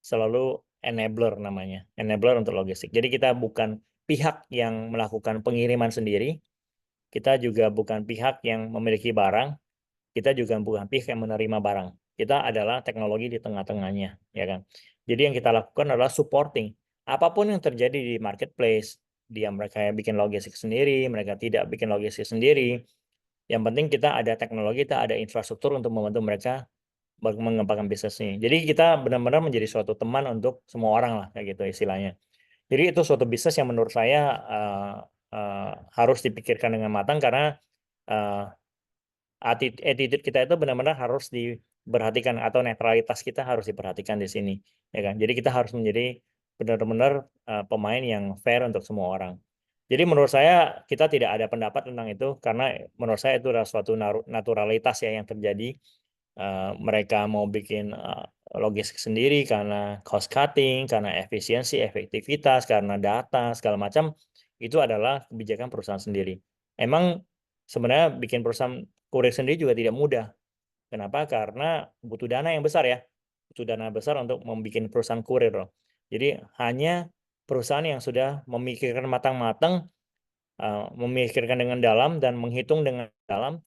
selalu enabler namanya, enabler untuk logistik. Jadi kita bukan pihak yang melakukan pengiriman sendiri, kita juga bukan pihak yang memiliki barang, kita juga bukan pihak yang menerima barang. Kita adalah teknologi di tengah-tengahnya, ya kan. Jadi yang kita lakukan adalah supporting. Apapun yang terjadi di marketplace, mereka bikin logistik sendiri, mereka tidak bikin logistik sendiri. Yang penting kita ada teknologi, kita ada infrastruktur untuk membantu mereka mengembangkan bisnisnya. Jadi kita benar-benar menjadi suatu teman untuk semua orang lah, kayak gitu istilahnya. Jadi itu suatu bisnis yang menurut saya harus dipikirkan dengan matang, karena attitude kita itu benar-benar harus diperhatikan, atau netralitas kita harus diperhatikan di sini, ya kan. Jadi kita harus menjadi benar-benar pemain yang fair untuk semua orang. Jadi menurut saya kita tidak ada pendapat tentang itu, karena menurut saya itu adalah suatu naturalitas ya yang terjadi. Mereka mau bikin logistik sendiri karena cost cutting, karena efisiensi, efektivitas, karena data, segala macam, itu adalah kebijakan perusahaan sendiri. Emang sebenarnya bikin perusahaan kurir sendiri juga tidak mudah. Kenapa? Karena butuh dana yang besar ya. Butuh dana besar untuk membuat perusahaan kurir loh. Jadi hanya perusahaan yang sudah memikirkan matang-matang, memikirkan dengan dalam dan menghitung dengan dalam,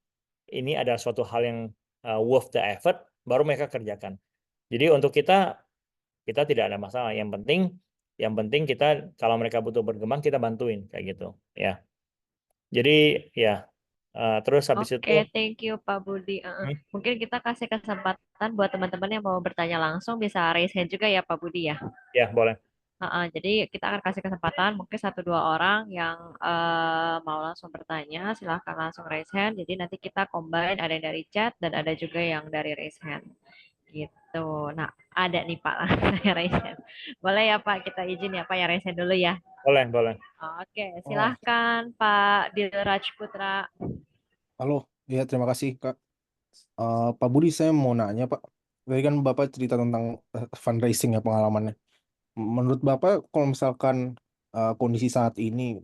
ini adalah suatu hal yang worth the effort, baru mereka kerjakan. Jadi untuk kita tidak ada masalah. Yang penting kita, kalau mereka butuh berkembang, kita bantuin kayak gitu ya. Jadi ya, terus habis itu. Oke, thank you Pak Budi. Mungkin kita kasih kesempatan buat teman-teman yang mau bertanya langsung, bisa raise hand juga ya Pak Budi ya. Ya, boleh. Jadi kita akan kasih kesempatan mungkin 1-2 orang yang mau langsung bertanya, silahkan langsung raise hand. Jadi nanti kita combine, ada yang dari chat dan ada juga yang dari raise hand. Gitu. Nah, ada nih Pak, saya raise hand. Boleh ya Pak, kita izin ya Pak ya raise hand dulu ya. Boleh. Oke, silahkan Pak Dilraj Putra. Halo, ya terima kasih Kak. Pak Budi, saya mau nanya Pak. Tadi kan Bapak cerita tentang fundraising ya pengalamannya. Menurut Bapak, kalau misalkan kondisi saat ini,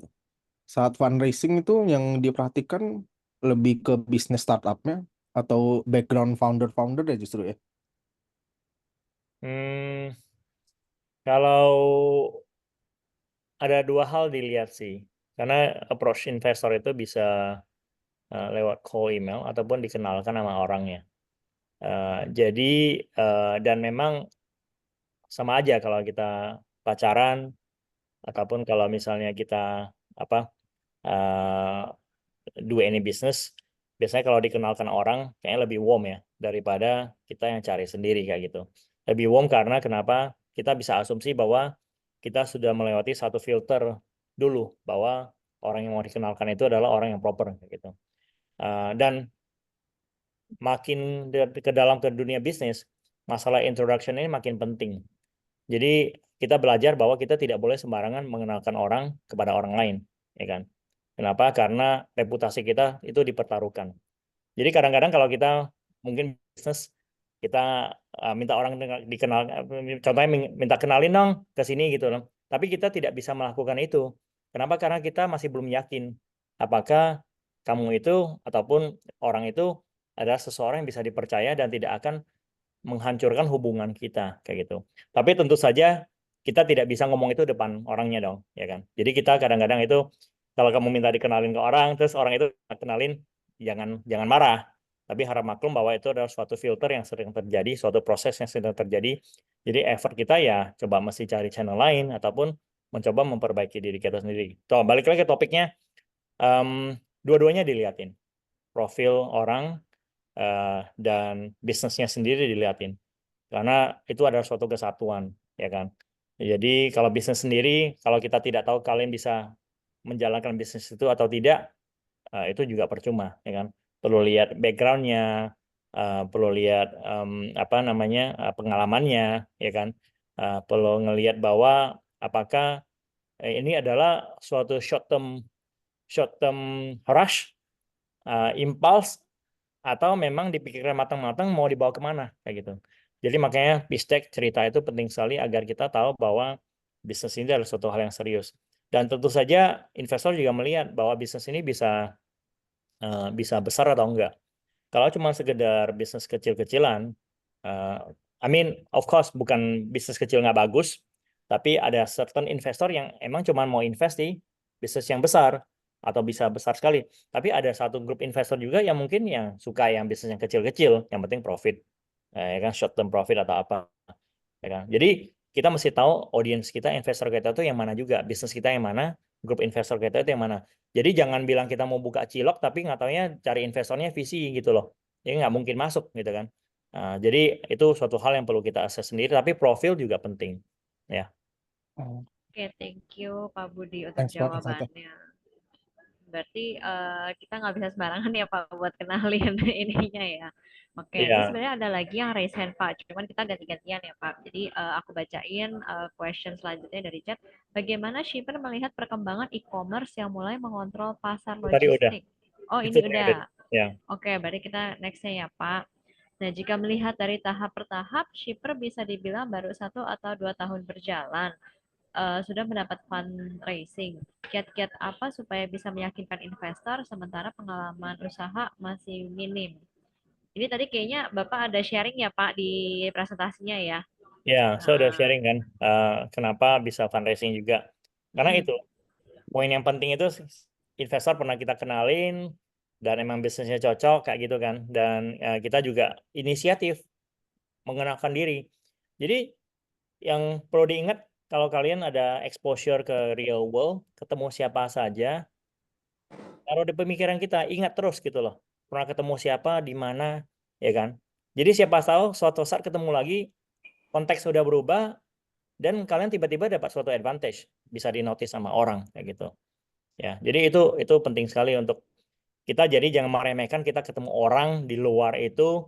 saat fundraising itu yang diperhatikan lebih ke bisnis startupnya atau background founder ya justru ya? Kalau ada dua hal dilihat sih. Karena approach investor itu bisa lewat call email ataupun dikenalkan sama orangnya. Jadi dan memang sama aja kalau kita pacaran ataupun kalau misalnya kita apa do any business, biasanya kalau dikenalkan orang kayaknya lebih warm ya daripada kita yang cari sendiri kayak gitu. Lebih warm karena kenapa? Kita bisa asumsi bahwa kita sudah melewati satu filter dulu bahwa orang yang mau dikenalkan itu adalah orang yang proper kayak gitu. Dan makin ke dalam ke dunia bisnis, masalah introduction ini makin penting. Jadi kita belajar bahwa kita tidak boleh sembarangan mengenalkan orang kepada orang lain, ya kan? Kenapa? Karena reputasi kita itu dipertaruhkan. Jadi kadang-kadang kalau kita mungkin bisnis, kita minta orang dikenal, contohnya minta kenalin dong ke sini gitu loh. Tapi kita tidak bisa melakukan itu. Kenapa? Karena kita masih belum yakin apakah kamu itu ataupun orang itu adalah seseorang yang bisa dipercaya dan tidak akan menghancurkan hubungan kita kayak gitu. Tapi tentu saja kita tidak bisa ngomong itu depan orangnya dong, ya kan? Jadi kita kadang-kadang itu kalau kamu minta dikenalin ke orang, terus orang itu kenalin, jangan marah. Tapi harap maklum bahwa itu adalah suatu filter yang sering terjadi, suatu proses yang sedang terjadi. Jadi effort kita ya coba mesti cari channel lain ataupun mencoba memperbaiki diri kita sendiri. Tuh, balik lagi ke topiknya, dua-duanya dilihatin. Profil orang dan bisnisnya sendiri dilihatin. Karena itu adalah suatu kesatuan, ya kan? Jadi kalau bisnis sendiri, kalau kita tidak tahu kalian bisa menjalankan bisnis itu atau tidak, itu juga percuma, ya kan? Perlu lihat background-nya, perlu lihat pengalamannya, ya kan? Perlu ngelihat bahwa apakah ini adalah suatu short term rush, impulse, atau memang dipikirkan matang-matang mau dibawa kemana kayak gitu. Jadi makanya Pistek cerita itu penting sekali agar kita tahu bahwa bisnis ini adalah suatu hal yang serius. Dan tentu saja investor juga melihat bahwa bisnis ini bisa besar atau enggak. Kalau cuma sekedar bisnis kecil-kecilan, I mean of course bukan bisnis kecil nggak bagus, tapi ada certain investor yang emang cuma mau invest di bisnis yang besar atau bisa besar sekali. Tapi ada satu grup investor juga yang mungkin yang suka yang bisnis yang kecil-kecil, yang penting profit, ya kan, short term profit atau apa, ya kan. Jadi kita mesti tahu audience kita, investor kita itu yang mana juga, bisnis kita yang mana, grup investor kita itu yang mana. Jadi jangan bilang kita mau buka cilok tapi nggak taunya cari investornya VC gitu loh. Jadi nggak mungkin masuk gitu kan. Jadi itu suatu hal yang perlu kita assess sendiri, tapi profil juga penting, ya. Oke, thank you Pak Budi untuk Thanks, Pak. jawabannya. Berarti kita nggak bisa sembarangan ya Pak buat kenalin ininya ya. Oke, ini Iya. sebenarnya ada lagi yang raise hand Pak, cuman kita ganti-gantian ya Pak. Jadi aku bacain question selanjutnya dari chat. Bagaimana shipper melihat perkembangan e-commerce yang mulai mengontrol pasar Tadi udah. logistik? Oh, Itu ini udah. ya. Oke, berarti kita next-nya ya Pak. Nah, jika melihat dari tahap per tahap, shipper bisa dibilang baru 1 atau 2 tahun berjalan. Sudah mendapat fundraising. Kiat-kiat apa supaya bisa meyakinkan investor sementara pengalaman usaha masih minim? Ini tadi kayaknya Bapak ada sharing ya Pak di presentasinya ya? Ya, saya udah sharing kan kenapa bisa fundraising juga. Karena itu poin yang penting itu investor pernah kita kenalin dan emang bisnisnya cocok kayak gitu kan. Dan kita juga inisiatif mengenalkan diri. Jadi yang perlu diingat kalau kalian ada exposure ke real world, ketemu siapa saja, taruh di pemikiran kita, ingat terus gitu loh. Pernah ketemu siapa, di mana, ya kan? Jadi siapa tahu suatu saat ketemu lagi, konteks sudah berubah, dan kalian tiba-tiba dapat suatu advantage, bisa di-notice sama orang kayak gitu. Ya, jadi itu penting sekali untuk kita, jadi jangan meremehkan kita ketemu orang di luar itu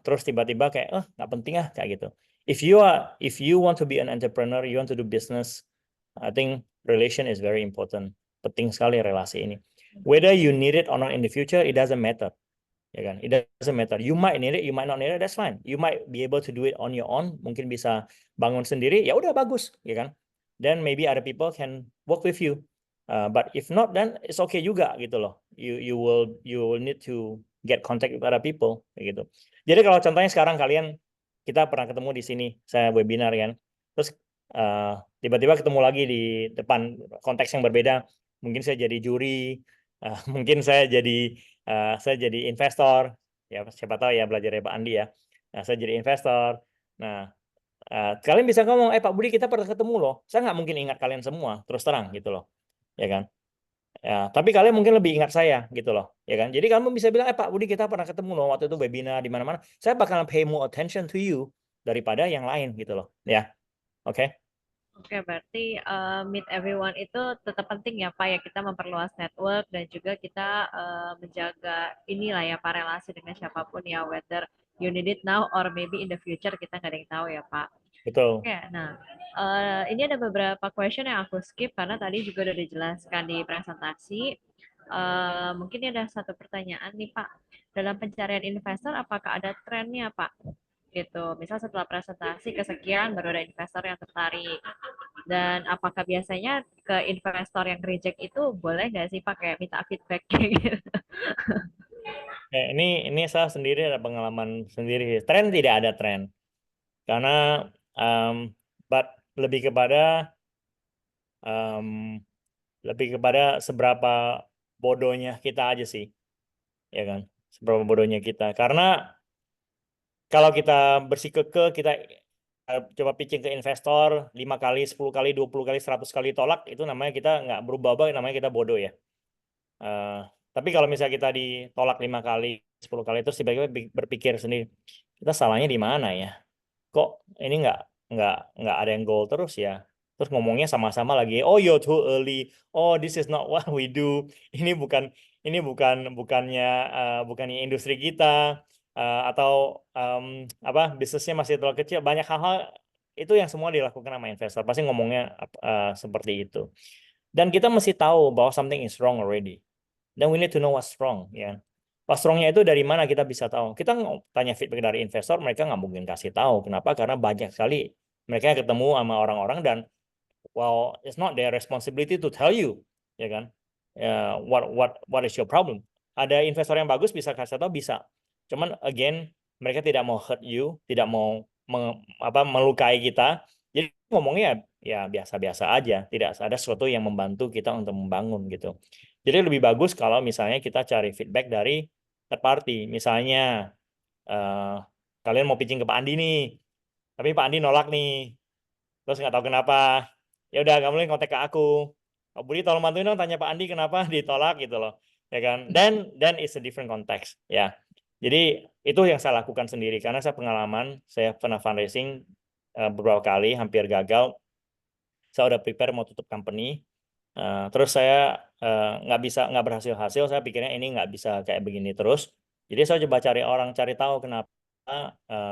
terus tiba-tiba kayak nggak penting kayak gitu. If you want to be an entrepreneur, you want to do business, I think relation is very important. Penting sekali relasi ini. Whether you need it or not in the future, it doesn't matter. Ya kan? It doesn't matter. You might need it, you might not need it, that's fine. You might be able to do it on your own. Mungkin bisa bangun sendiri, ya udah bagus, ya kan? Then maybe other people can work with you. But if not, then it's okay juga gitu loh. You will need to get contact with other people, kayak gitu. Jadi kalau contohnya sekarang kita pernah ketemu di sini, saya webinar kan. Terus tiba-tiba ketemu lagi di depan konteks yang berbeda. mungkin saya jadi juri, mungkin saya jadi investor, ya siapa tahu ya belajar dari Pak Andi ya. Nah, saya jadi investor. Nah, kalian bisa ngomong, Pak Budi kita pernah ketemu loh. Saya nggak mungkin ingat kalian semua, terus terang gitu loh, ya kan? Ya, tapi kalian mungkin lebih ingat saya gitu loh, ya kan? Jadi kamu bisa bilang, Pak Budi kita pernah ketemu loh waktu itu webinar di mana-mana. Saya bakalan pay more attention to you daripada yang lain gitu loh, ya. Oke. Oke, berarti meet everyone itu tetap penting ya Pak ya, kita memperluas network dan juga kita menjaga inilah ya Pak, relasi dengan siapapun ya, whether you need it now or maybe in the future, kita nggak ada yang tahu ya Pak. Betul. Oke, nah ini ada beberapa question yang aku skip karena tadi juga udah dijelaskan di presentasi. Mungkin ada satu pertanyaan nih Pak, dalam pencarian investor apakah ada trennya Pak? Gitu, misal setelah presentasi kesekian baru ada investor yang tertarik, dan apakah biasanya ke investor yang reject itu boleh nggak sih Pak kayak minta feedback kayak gitu? Ini saya sendiri ada pengalaman sendiri. Tren tidak ada tren, karena but lebih kepada seberapa bodohnya kita aja sih, ya kan? Seberapa bodohnya kita. Karena kalau kita bersikukuh, kita coba pitching ke investor 5 kali, 10 kali, 20 kali, 100 kali tolak, itu namanya kita nggak berubah-ubah, namanya kita bodoh ya. Tapi kalau misalnya kita ditolak 5 kali, 10 kali, terus tiba-tiba berpikir sendiri, kita salahnya di mana ya? Kok ini nggak ada yang goal terus ya? Terus ngomongnya sama-sama lagi, oh you're too early, oh this is not what we do, bukannya industri kita, atau bisnisnya masih terlalu kecil. Banyak hal-hal itu yang semua dilakukan sama investor, pasti ngomongnya seperti itu. Dan kita mesti tahu bahwa something is wrong already. Then we need to know what's wrong, ya. What's wrong-nya itu dari mana kita bisa tahu? Kita tanya feedback dari investor, mereka nggak mungkin kasih tahu. Kenapa? Karena banyak sekali mereka ketemu sama orang-orang dan well, it's not their responsibility to tell you, ya kan? What is your problem? Ada investor yang bagus bisa kasih tahu, bisa. Cuman again, mereka tidak mau hurt you, tidak mau melukai kita. Jadi ngomongnya ya biasa-biasa aja, tidak ada sesuatu yang membantu kita untuk membangun gitu. Jadi lebih bagus kalau misalnya kita cari feedback dari third party. Misalnya kalian mau pitching ke Pak Andi nih, tapi Pak Andi nolak nih, terus nggak tahu kenapa. Ya udah, kamu boleh kontak ke aku. Pak Budi tolong bantuin dong, tanya Pak Andi kenapa ditolak gitu loh, ya kan? Then it's a different context, ya. Jadi itu yang saya lakukan sendiri karena saya pengalaman, saya pernah fundraising beberapa kali, hampir gagal. Saya udah prepare mau tutup company. Terus saya nggak berhasil, saya pikirnya ini nggak bisa kayak begini terus. Jadi saya coba cari orang, cari tahu kenapa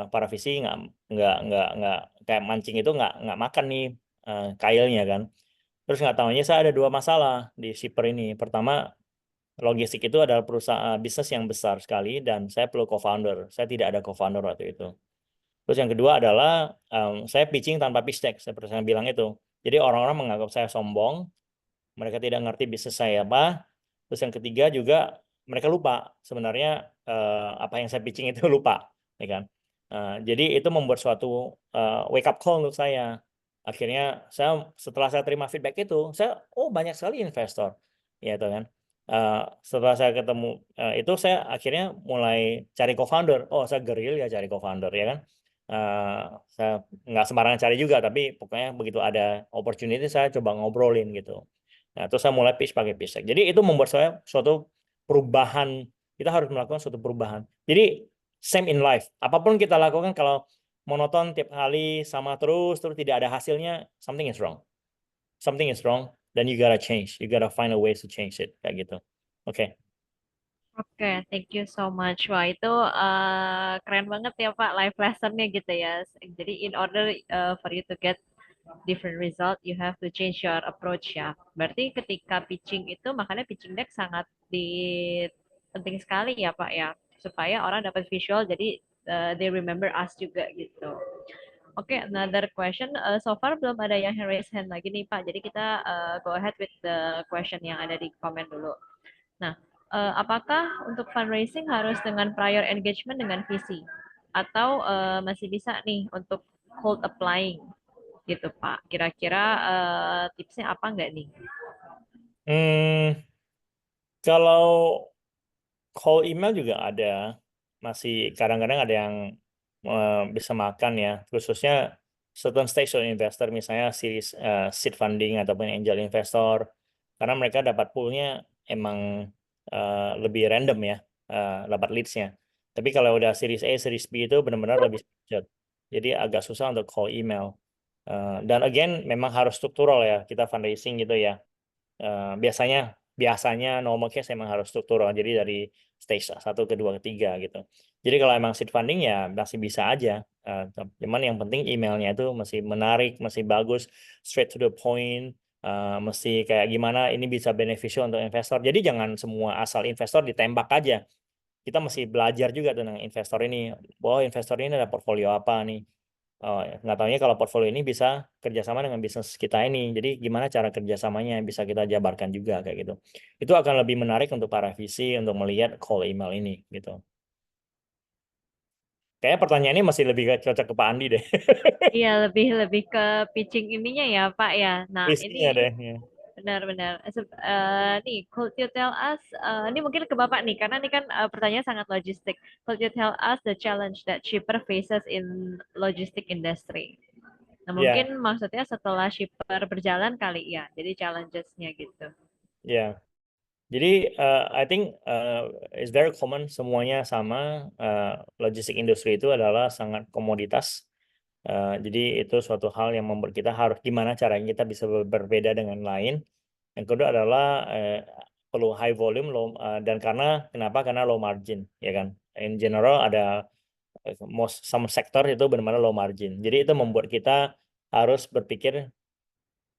para visi nggak kayak mancing itu nggak makan nih kailnya kan. Terus nggak tahunya saya ada 2 masalah di shipper ini. Pertama, logistik itu adalah perusahaan bisnis yang besar sekali dan saya perlu co-founder. Saya tidak ada co-founder waktu itu. Terus yang kedua adalah saya pitching tanpa pitch deck, seperti saya bilang itu. Jadi orang-orang menganggap saya sombong, mereka tidak ngerti bisnis saya apa. Terus yang ketiga juga mereka lupa sebenarnya apa yang saya pitching itu lupa, ya kan? Jadi itu membuat suatu wake up call untuk saya. Akhirnya setelah saya terima feedback itu, banyak sekali investor, ya itu kan. Setelah saya ketemu itu, saya akhirnya mulai cari co-founder. Saya gerilya cari co-founder, ya kan. Saya nggak sembarangan cari juga, tapi pokoknya begitu ada opportunity saya coba ngobrolin gitu. Nah, terus saya mulai pitch pakai pitch deck. Jadi itu membuat saya suatu perubahan. Kita harus melakukan suatu perubahan. Jadi same in life. Apapun kita lakukan, kalau monoton tiap hari sama terus tidak ada hasilnya, something is wrong. Something is wrong, then you gotta change. You gotta find a way to change it, kayak gitu. Oke. Oke, thank you so much. Wah, itu keren banget ya Pak, life lesson-nya gitu ya. Jadi in order for you to get different result, you have to change your approach ya. Berarti ketika pitching itu, makanya pitching deck sangat penting sekali ya Pak ya, supaya orang dapat visual, jadi they remember us juga gitu. Oke, another question. So far belum ada yang raise hand lagi nih Pak. Jadi kita go ahead with the question yang ada di komen dulu. Nah, apakah untuk fundraising harus dengan prior engagement dengan visi? Atau masih bisa nih untuk cold applying gitu Pak? Kira-kira tipsnya apa nggak nih? Kalau call email juga ada, masih kadang-kadang ada yang bisa makan ya, khususnya certain stage of investor, misalnya series seed funding ataupun angel investor, karena mereka dapat poolnya emang lebih random ya, dapat leads-nya. Tapi kalau udah series A, series B itu benar-benar lebih structured. Jadi agak susah untuk call email. Dan again, memang harus struktural ya, kita fundraising gitu ya. Biasanya normal case emang harus struktural, jadi dari stage 1, kedua, ketiga gitu. Jadi kalau emang seed funding ya masih bisa aja. Cuman yang penting emailnya itu masih menarik, masih bagus, straight to the point, mesti kayak gimana ini bisa beneficial untuk investor. Jadi jangan semua asal investor ditembak aja. Kita mesti belajar juga tentang investor ini. Bahwa investor ini ada portfolio apa nih. Nggak taunya kalau portfolio ini bisa kerjasama dengan bisnis kita ini. Jadi gimana cara kerjasamanya bisa kita jabarkan juga kayak gitu. Itu akan lebih menarik untuk para VC untuk melihat call email ini gitu. Kayaknya pertanyaannya masih lebih cocok ke Pak Andi deh. Iya, lebih ke pitching ininya ya, Pak ya. Nah, Visinya ini deh. Ya. benar-benar. Nih, could you tell us, ini mungkin ke Bapak nih, karena ini kan pertanyaan sangat logistik. Could you tell us the challenge that shipper faces in logistic industry? Nah, Ya, mungkin maksudnya setelah shipper berjalan kali ya, jadi challenges-nya gitu. ya. Jadi I think it's very common, semuanya sama. Logistik industri itu adalah sangat komoditas. Jadi itu suatu hal yang membuat kita harus gimana caranya kita bisa berbeda dengan lain. Yang kedua adalah perlu high volume dan kenapa? Karena low margin, ya kan. In general ada some sektor itu benar-benar low margin. Jadi itu membuat kita harus berpikir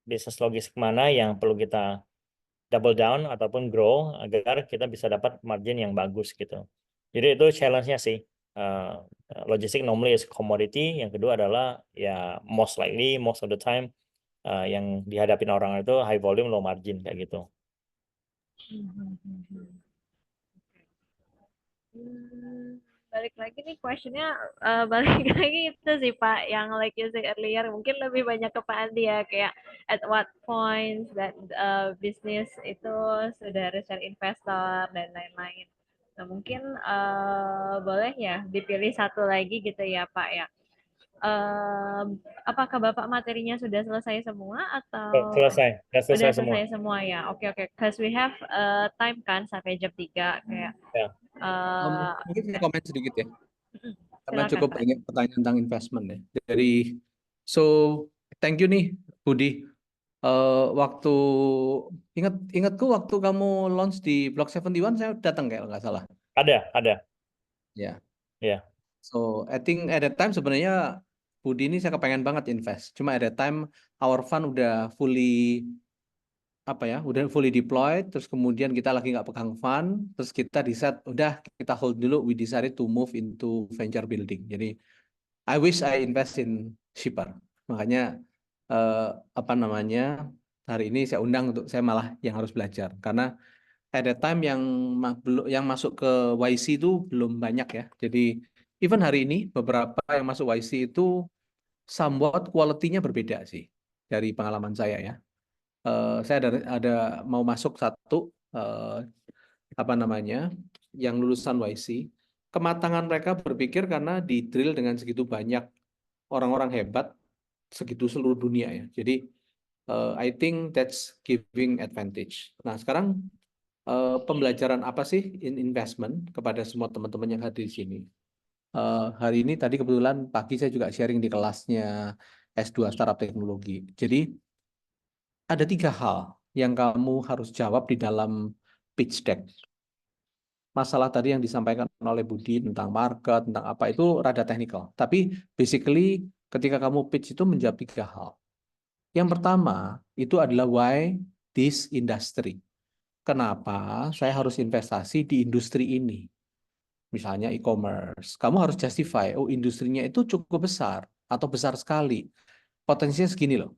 bisnis logistik mana yang perlu kita double down ataupun grow agar kita bisa dapat margin yang bagus gitu. Jadi itu challenge-nya sih. Logistik normally is commodity. Yang kedua adalah ya most likely, most of the time yang dihadapin orang itu high volume, low margin kayak gitu. Balik lagi nih questionnya, balik lagi itu sih Pak, yang like you say earlier, mungkin lebih banyak ke Pak Andi ya, kayak at what point that bisnis itu sudah harus cari investor dan lain-lain. Nah mungkin boleh ya dipilih satu lagi gitu ya Pak ya. Apakah Bapak materinya sudah selesai semua atau Selesai, udah selesai semua. selesai semua ya? Oke, cause we have time kan sampai jam 3 kayak. Ya. Mungkin saya komen sedikit ya, karena Silakan, cukup Pak. banyak pertanyaan tentang investment ya. So thank you nih Budi. Waktu ingatku waktu kamu launch di Block 71 saya datang kayak nggak salah. Ada. Ya. Ya. So I think at that time sebenarnya Budi ini saya kepengen banget invest. Cuma at that time our fund udah fully deployed, terus kemudian kita lagi nggak pegang fund, terus kita decide udah kita hold dulu, we decided to move into venture building. Jadi I wish I invest in shipper. Makanya hari ini saya undang untuk saya malah yang harus belajar karena at that time yang masuk ke YC itu belum banyak ya. Jadi even hari ini beberapa yang masuk YC itu somewhat quality-nya berbeda sih dari pengalaman saya ya. Saya ada mau masuk satu yang lulusan YC. Kematangan mereka berpikir karena di drill dengan segitu banyak orang-orang hebat, segitu seluruh dunia ya. Jadi I think that's giving advantage. Nah sekarang pembelajaran apa sih in investment kepada semua teman-teman yang hadir di sini. Hari ini tadi kebetulan pagi saya juga sharing di kelasnya S2 Startup Teknologi. Jadi ada 3 hal yang kamu harus jawab di dalam pitch deck. Masalah tadi yang disampaikan oleh Budi tentang market, tentang apa itu rada technical. Tapi basically ketika kamu pitch itu menjawab 3 hal. Yang pertama itu adalah why this industry. Kenapa saya harus investasi di industri ini? Misalnya e-commerce. Kamu harus justify, industrinya itu cukup besar atau besar sekali. Potensinya segini loh.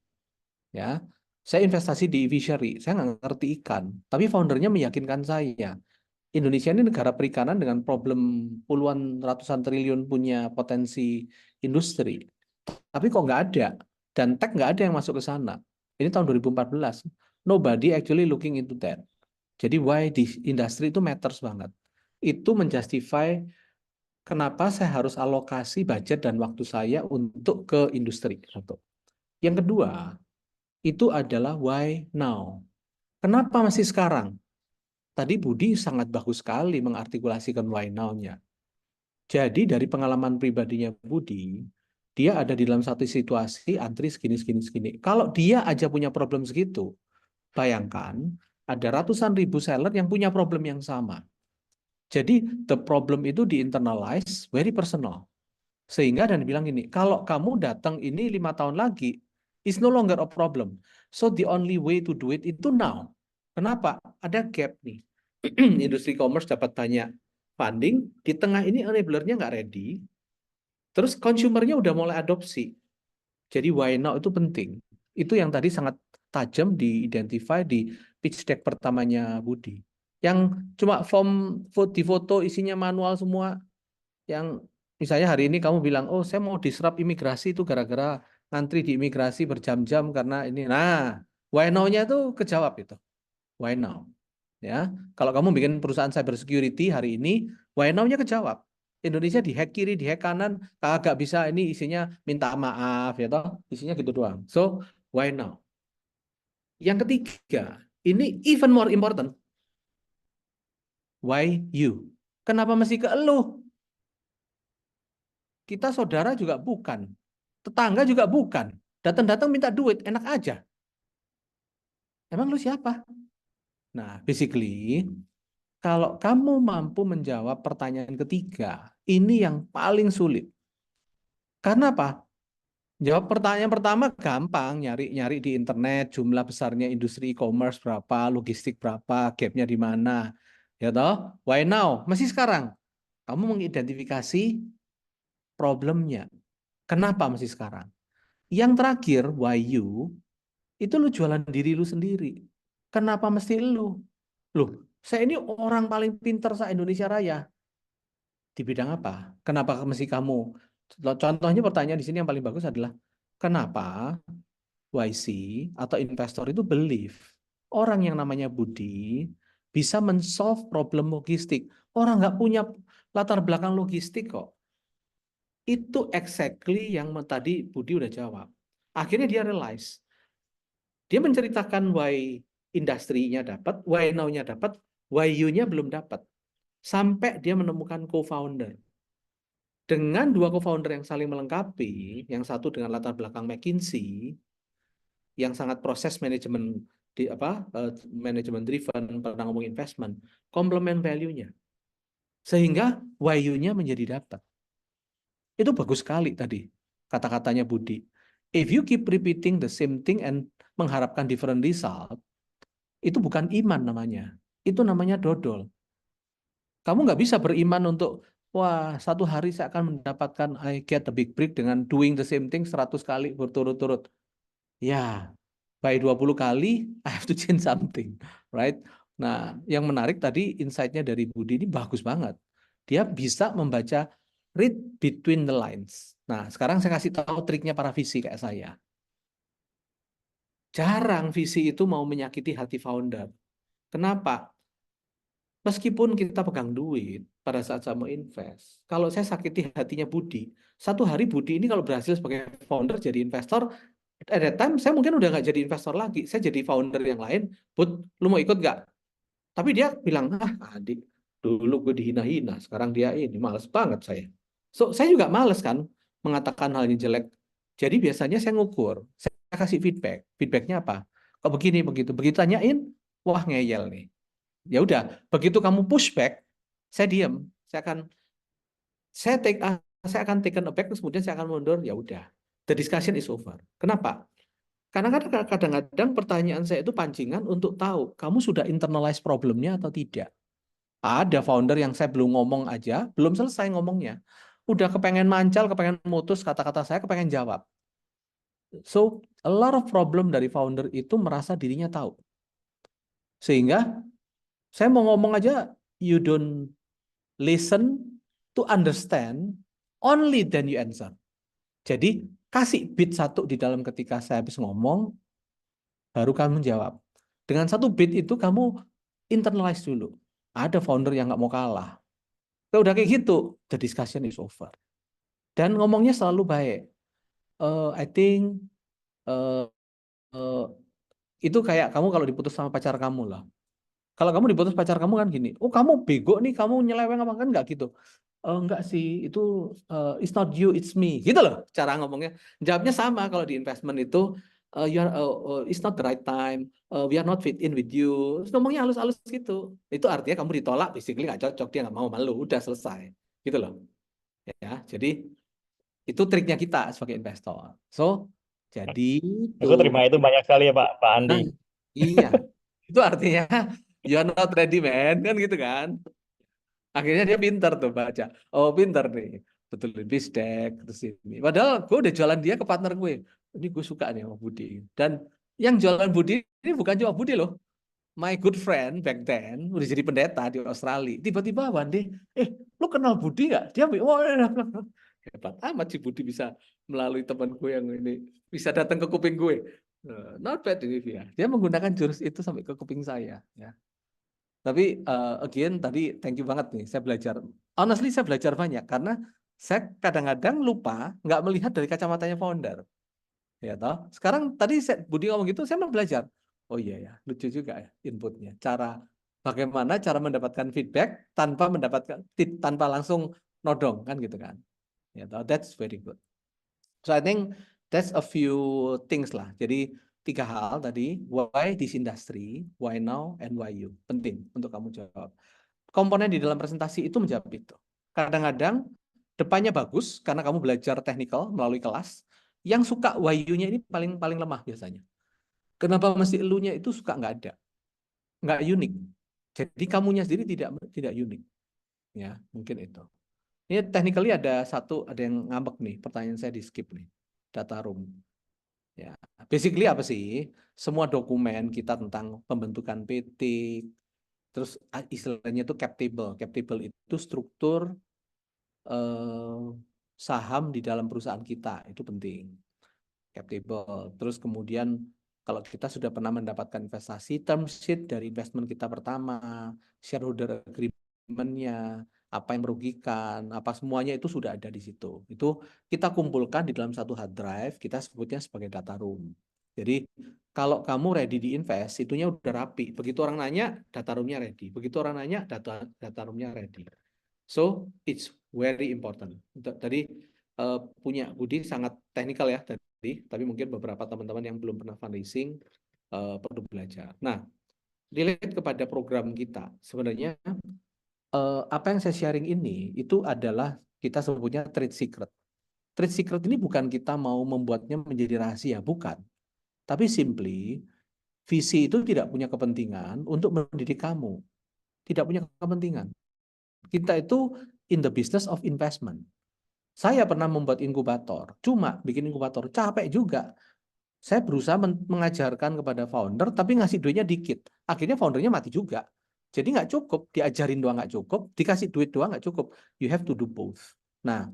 Ya. Saya investasi di fishery, saya nggak ngerti ikan, tapi foundernya meyakinkan saya. Indonesia ini negara perikanan dengan problem puluhan ratusan triliun punya potensi industri. Tapi kok nggak ada, dan tech nggak ada yang masuk ke sana. Ini tahun 2014. Nobody actually looking into that. Jadi why di industri itu matters banget. Itu menjustify kenapa saya harus alokasi budget dan waktu saya untuk ke industri. Satu. Yang kedua, itu adalah why now. Kenapa masih sekarang? Tadi Budi sangat bagus sekali mengartikulasikan why now-nya. Jadi dari pengalaman pribadinya Budi, dia ada di dalam satu situasi antri segini. Kalau dia aja punya problem segitu, bayangkan ada ratusan ribu seller yang punya problem yang sama. Jadi the problem itu di-internalize very personal. Sehingga dan bilang gini, kalau kamu datang ini 5 tahun lagi, it's no longer a problem. So the only way to do it itu now. Kenapa? Ada gap nih. Industri commerce dapat banyak funding, di tengah ini enabler-nya nggak ready, terus consumer-nya udah mulai adopsi. Jadi why now itu penting. Itu yang tadi sangat tajam di-identify di pitch deck pertamanya Budi. Yang cuma form di foto isinya manual semua, yang misalnya hari ini kamu bilang, oh saya mau disrupt imigrasi itu gara-gara ngantri di imigrasi berjam-jam karena ini. Nah, why now-nya tuh kejawab itu. Why now? Ya, kalau kamu bikin perusahaan cyber security hari ini, why now-nya kejawab. Indonesia dihack kiri, dihack kanan, kagak bisa ini isinya minta maaf ya toh, isinya gitu doang. So, why now? Yang ketiga, ini even more important. Why you? Kenapa mesti ke elu? Kita saudara juga bukan. Tetangga juga bukan. Datang-datang minta duit, enak aja. Emang lu siapa? Nah, basically, kalau kamu mampu menjawab pertanyaan ketiga, ini yang paling sulit. Karena apa? Jawab pertanyaan pertama gampang, nyari di internet, jumlah besarnya industri e-commerce berapa, logistik berapa, gapnya di mana. Ya toh? Why now? Masih sekarang. Kamu mengidentifikasi problemnya. Kenapa masih sekarang? Yang terakhir, why you, itu lu jualan diri lu sendiri. Kenapa mesti lu? Loh, saya ini orang paling pinter se-Indonesia Raya. Di bidang apa? Kenapa mesti kamu? Contohnya pertanyaan di sini yang paling bagus adalah, kenapa YC atau investor itu believe orang yang namanya Budi bisa men-solve problem logistik. Orang nggak punya latar belakang logistik kok. Itu exactly yang tadi Budi udah jawab. Akhirnya dia realize. Dia menceritakan why industrinya dapat, why now-nya dapat, why you-nya belum dapat. Sampai dia menemukan co-founder. Dengan dua co-founder yang saling melengkapi, yang satu dengan latar belakang McKinsey, yang sangat proses manajemen manajemen driven, pernah ngomong investment, complement value-nya. Sehingga why you-nya menjadi dapat. Itu bagus sekali tadi kata-katanya Budi. If you keep repeating the same thing and mengharapkan different result, itu bukan iman namanya. Itu namanya dodol. Kamu nggak bisa beriman untuk, wah, satu hari saya akan mendapatkan I get a big break dengan doing the same thing 100 kali berturut-turut. Ya, by 20 kali, I have to change something. Right? Nah, yang menarik tadi insight-nya dari Budi ini bagus banget. Dia bisa membaca read between the lines. Nah, sekarang saya kasih tahu triknya para VC kayak saya. Jarang VC itu mau menyakiti hati founder. Kenapa? Meskipun kita pegang duit pada saat saya mau invest, kalau saya sakiti hatinya Budi, satu hari Budi ini kalau berhasil sebagai founder jadi investor, at that time saya mungkin udah nggak jadi investor lagi, saya jadi founder yang lain. Bud, lu mau ikut nggak? Tapi dia bilang, adik, dulu gue dihina-hina, sekarang dia ini, males banget saya. So, saya juga males kan mengatakan hal yang jelek. Jadi biasanya saya ngukur, saya kasih feedback. Feedbacknya apa? Kok begini, begitu. Begitu tanyain, wah ngeyel nih. Ya udah, begitu kamu pushback, saya diam. Saya akan taken aback, kemudian saya akan mundur. Ya udah, the discussion is over. Kenapa? Karena kadang-kadang pertanyaan saya itu pancingan untuk tahu kamu sudah internalize problemnya atau tidak. Ada founder yang saya belum ngomong aja, belum selesai ngomongnya. Udah kepengen mancal, kepengen mutus kata-kata saya, kepengen jawab. So, a lot of problem dari founder itu merasa dirinya tahu. Sehingga, saya mau ngomong aja, you don't listen to understand, only then you answer. Jadi, kasih beat satu di dalam ketika saya habis ngomong, baru kamu menjawab. Dengan satu bid itu kamu internalize dulu. Ada founder yang nggak mau kalah. Kalau udah kayak gitu, the discussion is over. Dan ngomongnya selalu baik. I think itu kayak kamu kalau diputus sama pacar kamu lah. Kalau kamu diputus pacar kamu kan gini, oh kamu bego nih, kamu nyeleweng apa kan, nggak gitu. Enggak sih, itu it's not you, it's me. Gitu loh cara ngomongnya. Jawabnya sama kalau di investment itu, it's not the right time, we are not fit in with you. Terus ngomongnya halus-halus gitu. Itu artinya kamu ditolak, basically nggak cocok, dia nggak mau malu, udah selesai. Gitu loh. Ya, jadi itu triknya kita sebagai investor. So, jadi Aku terima itu banyak sekali ya Pak Andi. Nah, iya. Itu artinya you are not ready man, kan gitu kan. Akhirnya dia pintar tuh baca. Oh pintar nih, betulin pitch deck terus ini. Padahal gue udah jualan dia ke partner gue. Ini gue suka nih sama Budi. Dan yang jualan Budi ini bukan cuma Budi loh. My good friend back then udah jadi pendeta di Australia. Tiba-tiba one day, lu kenal Budi nggak? Dia, oh, hebat amat si Budi bisa melalui teman gue yang ini bisa datang ke kuping gue. Not bad ini dia. Dia menggunakan jurus itu sampai ke kuping saya. Ya. Tapi again tadi thank you banget nih. Saya belajar. Honestly saya belajar banyak karena saya kadang-kadang lupa nggak melihat dari kacamatanya founder. Ya toh. Sekarang tadi Budi ngomong gitu, saya mau belajar. Oh iya ya, lucu juga ya inputnya. Bagaimana cara mendapatkan feedback tanpa langsung nodong kan gitu kan. Ya toh, that's very good. So I think that's a few things lah. Jadi 3 hal tadi, why this industry, why now, and why you. Penting untuk kamu jawab. Komponen di dalam presentasi itu menjawab itu. Kadang-kadang depannya bagus karena kamu belajar technical melalui kelas. Yang suka why you-nya ini paling lemah biasanya. Kenapa mesti elunya itu suka nggak ada. Nggak unik. Jadi kamunya sendiri tidak unik. Ya, mungkin itu. Ini technically ada yang ngambek nih, pertanyaan saya di skip nih. Data room. Ya, basically apa sih? Semua dokumen kita tentang pembentukan PT, terus istilahnya itu cap table. Cap table itu struktur saham di dalam perusahaan kita, itu penting. Cap table. Terus kemudian kalau kita sudah pernah mendapatkan investasi, term sheet dari investment kita pertama, shareholder agreement-nya, apa yang merugikan, apa semuanya itu sudah ada di situ. Itu kita kumpulkan di dalam satu hard drive, kita sebutnya sebagai data room. Jadi kalau kamu ready di invest, itunya udah rapi. Begitu orang nanya, data room-nya ready. Begitu orang nanya, data room-nya ready. So it's very important. Tadi punya Budi sangat teknikal ya tadi, tapi mungkin beberapa teman-teman yang belum pernah fundraising perlu belajar. Nah, relate kepada program kita, sebenarnya apa yang saya sharing ini itu adalah kita sebutnya trade secret. Trade secret ini bukan kita mau membuatnya menjadi rahasia, bukan. Tapi simply visi itu tidak punya kepentingan untuk mendidik kamu. Tidak punya kepentingan. Kita itu in the business of investment. Saya pernah membuat inkubator, cuma bikin inkubator capek juga. Saya berusaha mengajarkan kepada founder, tapi ngasih duitnya dikit. Akhirnya foundernya mati juga. Jadi nggak cukup, diajarin doang nggak cukup, dikasih duit doang nggak cukup. You have to do both. Nah,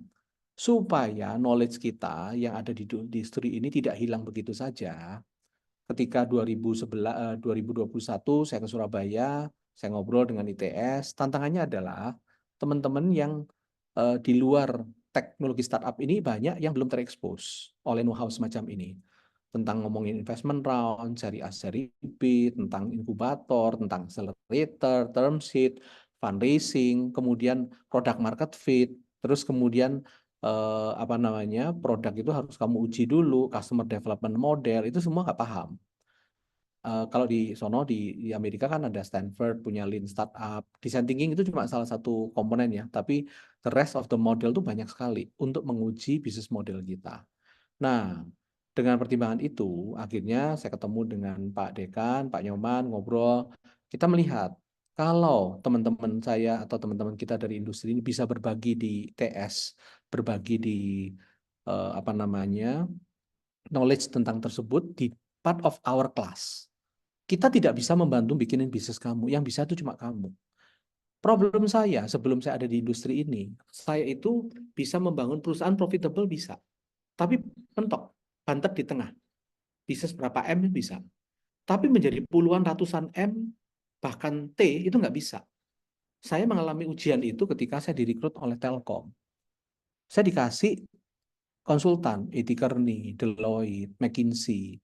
supaya knowledge kita yang ada di industri ini tidak hilang begitu saja. Ketika 2021 saya ke Surabaya, saya ngobrol dengan ITS, tantangannya adalah teman-teman yang di luar teknologi startup ini banyak yang belum terekspos oleh know-how semacam ini. Tentang ngomongin investment round, seri A, seri B, tentang inkubator, tentang accelerator, term sheet, fundraising, kemudian product market fit, terus kemudian produk itu harus kamu uji dulu, customer development model, itu semua nggak paham. Kalau di Amerika kan ada Stanford punya Lean Startup, design thinking itu cuma salah satu komponen ya, tapi the rest of the model itu banyak sekali untuk menguji bisnis model kita. Nah, dengan pertimbangan itu, akhirnya saya ketemu dengan Pak Dekan, Pak Nyoman, ngobrol. Kita melihat, kalau teman-teman saya atau teman-teman kita dari industri ini bisa berbagi di TS, berbagi di knowledge tentang tersebut di part of our class. Kita tidak bisa membantu bikinin bisnis kamu, yang bisa itu cuma kamu. Problem saya, sebelum saya ada di industri ini, saya itu bisa membangun perusahaan profitable bisa. Tapi mentok, bantet di tengah. Bisnis berapa M bisa. Tapi menjadi puluhan ratusan M, bahkan T, itu nggak bisa. Saya mengalami ujian itu ketika saya direkrut oleh Telkom. Saya dikasih konsultan, E.T. Kearney, Deloitte, McKinsey.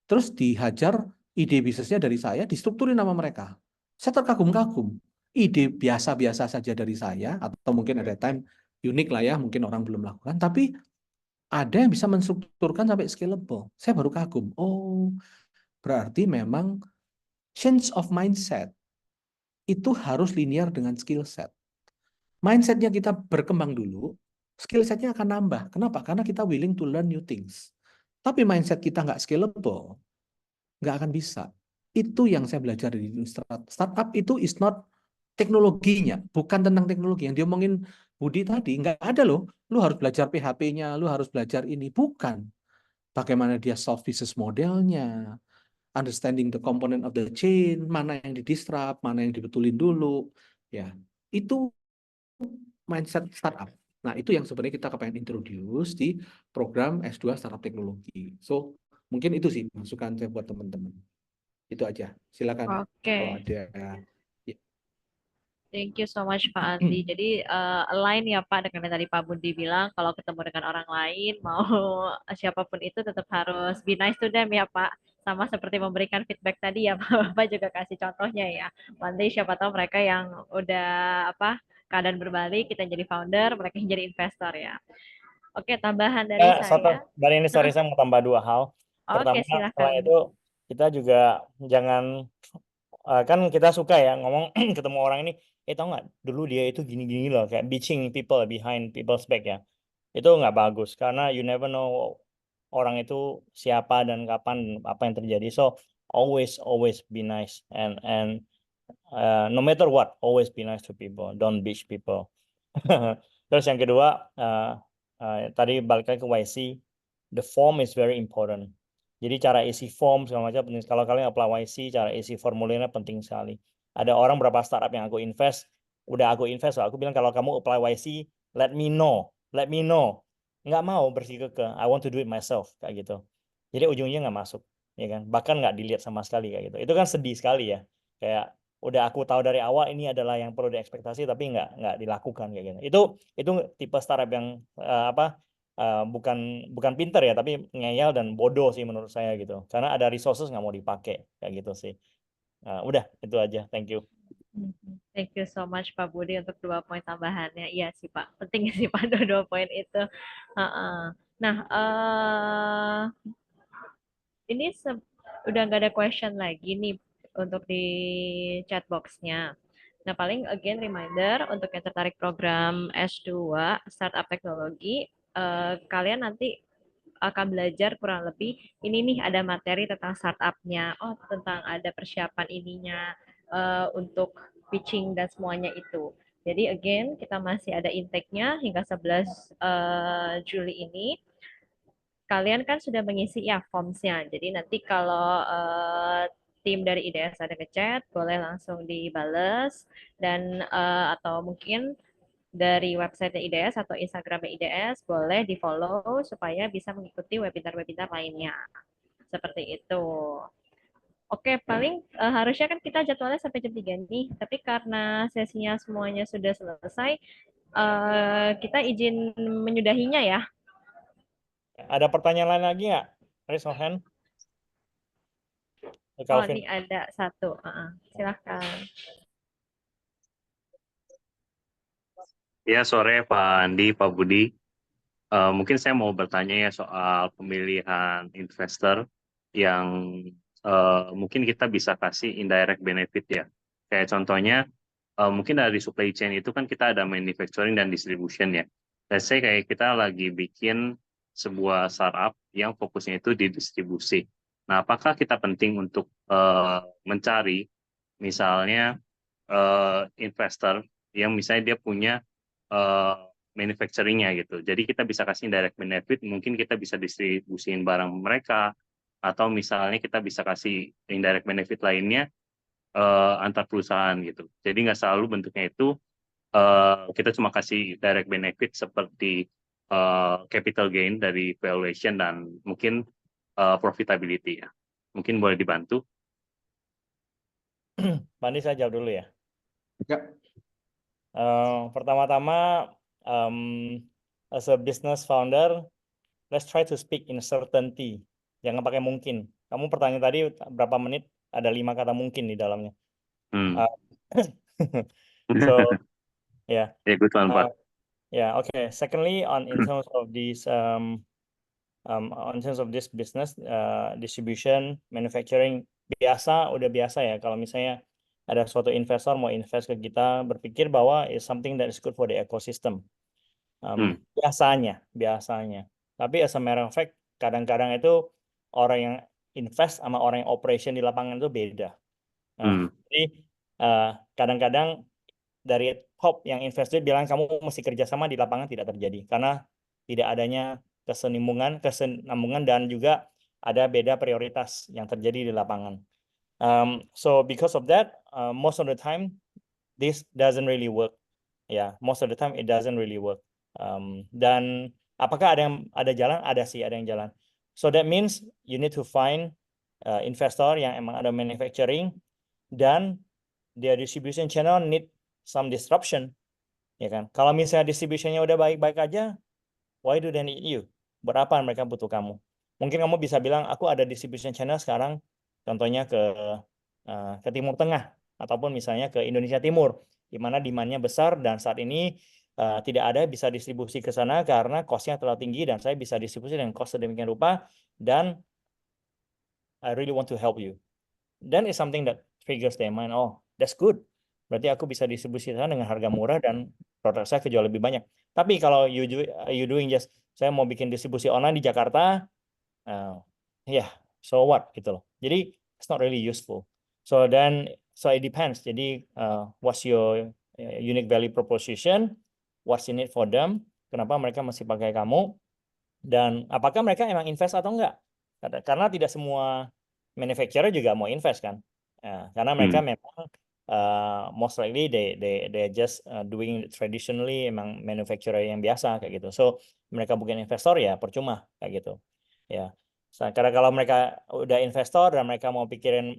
Terus dihajar ide bisnisnya dari saya, distrukturin nama mereka. Saya terkagum-kagum. Ide biasa-biasa saja dari saya, atau mungkin ada time unik lah ya, mungkin orang belum lakukan, tapi ada yang bisa menstrukturkan sampai scalable. Saya baru kagum. Oh, berarti memang change of mindset itu harus linear dengan skill set. Mindsetnya kita berkembang dulu, skill setnya akan nambah. Kenapa? Karena kita willing to learn new things. Tapi mindset kita nggak scalable, nggak akan bisa. Itu yang saya belajar di startup itu is not teknologinya, bukan tentang teknologi. Yang diomongin Budi tadi, nggak ada loh. Lu harus belajar PHP-nya, lu harus belajar ini. Bukan. Bagaimana dia solve business modelnya, understanding the component of the chain, mana yang di-disrupt, mana yang dibetulin dulu. Ya, itu mindset startup. Nah, itu yang sebenarnya kita kepengen introduce di program S2 Startup Teknologi. So, mungkin itu sih masukan saya buat teman-teman. Itu aja. Silakan kalau Oke. ada. Ya. Thank you so much Pak Andi. Jadi align ya Pak dengan yang tadi Pak Budi bilang, kalau ketemu dengan orang lain, mau siapapun itu tetap harus be nice to them ya Pak. Sama seperti memberikan feedback tadi ya Pak, Bapak juga kasih contohnya ya. One day siapa tahu mereka yang udah keadaan berbalik, kita jadi founder, mereka yang jadi investor ya. Oke, tambahan dari saya. Dari ini sorry saya mau tambah 2 hal. Oke, Pertama setelah silakan. itu kita juga jangan kan kita suka ya ngomong ketemu orang ini, tahu nggak dulu dia itu gini-gini loh, kayak bitching people behind people's back ya. Itu nggak bagus karena you never know orang itu siapa dan kapan apa yang terjadi. So always be nice and no matter what always be nice to people, don't bitch people. Terus yang kedua tadi balik lagi ke YC, the form is very important. Jadi cara isi form segala macam penting. Kalau kalian apply YC, cara isi formulirnya penting sekali. Ada orang berapa startup yang aku invest, aku bilang kalau kamu apply YC, let me know. Nggak mau bersikukuh, I want to do it myself kayak gitu. Jadi ujungnya nggak masuk, ya kan? Bahkan nggak dilihat sama sekali kayak gitu. Itu kan sedih sekali ya. Kayak udah aku tahu dari awal ini adalah yang perlu diekspektasi tapi nggak dilakukan kayak gitu. Itu tipe startup yang bukan pinter ya tapi ngeyel dan bodoh sih menurut saya gitu. Karena ada resources nggak mau dipakai kayak gitu sih. Udah itu aja. Thank you. Thank you so much Pak Budi untuk 2 poin tambahannya. Iya sih Pak, penting sih Pak 2 poin itu. Nah, ini udah nggak ada question lagi nih untuk di chat box-nya. Nah, paling again reminder untuk yang tertarik program S2 Startup Teknologi, kalian nanti akan belajar kurang lebih ini nih ada materi tentang startup-nya, tentang ada persiapan ininya untuk pitching dan semuanya itu. Jadi again kita masih ada intake-nya hingga 11 Juli ini. Kalian kan sudah mengisi ya forms-nya. Jadi nanti kalau tim dari IDS ada ngechat, boleh langsung dibales dan atau mungkin dari website IDS atau Instagram IDS boleh di-follow supaya bisa mengikuti webinar-webinar lainnya. Seperti itu. Oke, paling harusnya kan kita jadwalnya sampai jam 3 nih, tapi karena sesinya semuanya sudah selesai, kita izin menyudahinya ya. Ada pertanyaan lain lagi nggak? Raise your hand. Ini ada satu. Silahkan. Ya, sore Pak Andi, Pak Budi. Mungkin saya mau bertanya ya soal pemilihan investor yang mungkin kita bisa kasih indirect benefit ya. Kayak contohnya, mungkin dari supply chain itu kan kita ada manufacturing dan distribution ya. Let's say kayak kita lagi bikin sebuah startup yang fokusnya itu di distribusi. Nah, apakah kita penting untuk mencari misalnya investor yang misalnya dia punya manufacturing-nya gitu. Jadi kita bisa kasih direct benefit, mungkin kita bisa distribusiin barang mereka, atau misalnya kita bisa kasih indirect benefit lainnya antar perusahaan gitu. Jadi nggak selalu bentuknya itu kita cuma kasih direct benefit seperti capital gain dari valuation dan mungkin profitability ya. Mungkin boleh dibantu. Pak Andi, saya jawab dulu ya. Ya. Pertama-tama, as a business founder, let's try to speak in certainty. Jangan pakai mungkin. Kamu pertanyaan tadi berapa menit? Ada 5 kata mungkin di dalamnya. Uh, so, yeah. Ya, good one, Pak. Yeah. Okay. Secondly, in terms of this business distribution, manufacturing, udah biasa ya. Kalau misalnya ada suatu investor mau invest ke kita, berpikir bahwa is something that is good for the ecosystem. Biasanya. Tapi as a matter of fact, kadang-kadang itu orang yang invest sama orang yang operation di lapangan itu beda. Jadi kadang-kadang dari top yang investor bilang kamu mesti kerjasama, di lapangan tidak terjadi karena tidak adanya kesinambungan dan juga ada beda prioritas yang terjadi di lapangan. So because of that, most of the time this doesn't really work. Yeah, most of the time it doesn't really work. Dan apakah ada jalan? Ada sih, ada yang jalan. So that means you need to find investor yang emang ada manufacturing dan their distribution channel need some disruption, ya kan? Kalau misalnya distributionnya udah baik-baik aja, why do they need you? Buat apa mereka butuh kamu? Mungkin kamu bisa bilang, aku ada distribution channel sekarang, contohnya ke Timur Tengah, ataupun misalnya ke Indonesia Timur, di mana demand-nya besar dan saat ini tidak ada bisa distribusi ke sana karena cost-nya terlalu tinggi dan saya bisa distribusi dengan cost sedemikian rupa dan I really want to help you. Then it's something that triggers their mind, oh, that's good. Berarti aku bisa distribusi sana dengan harga murah dan produk saya kejual lebih banyak. Tapi kalau you doing just, saya mau bikin distribusi online di Jakarta, so what gitu loh. Jadi it's not really useful. So it depends. Jadi what's your unique value proposition, what's in it for them, kenapa mereka mesti pakai kamu, dan apakah mereka emang invest atau enggak. Karena tidak semua manufacturer juga mau invest kan. Karena mereka memang most likely they just doing traditionally emang manufacturer yang biasa kayak gitu. So mereka bukan investor ya percuma kayak gitu. Ya. Karena kalau mereka udah investor dan mereka mau pikirin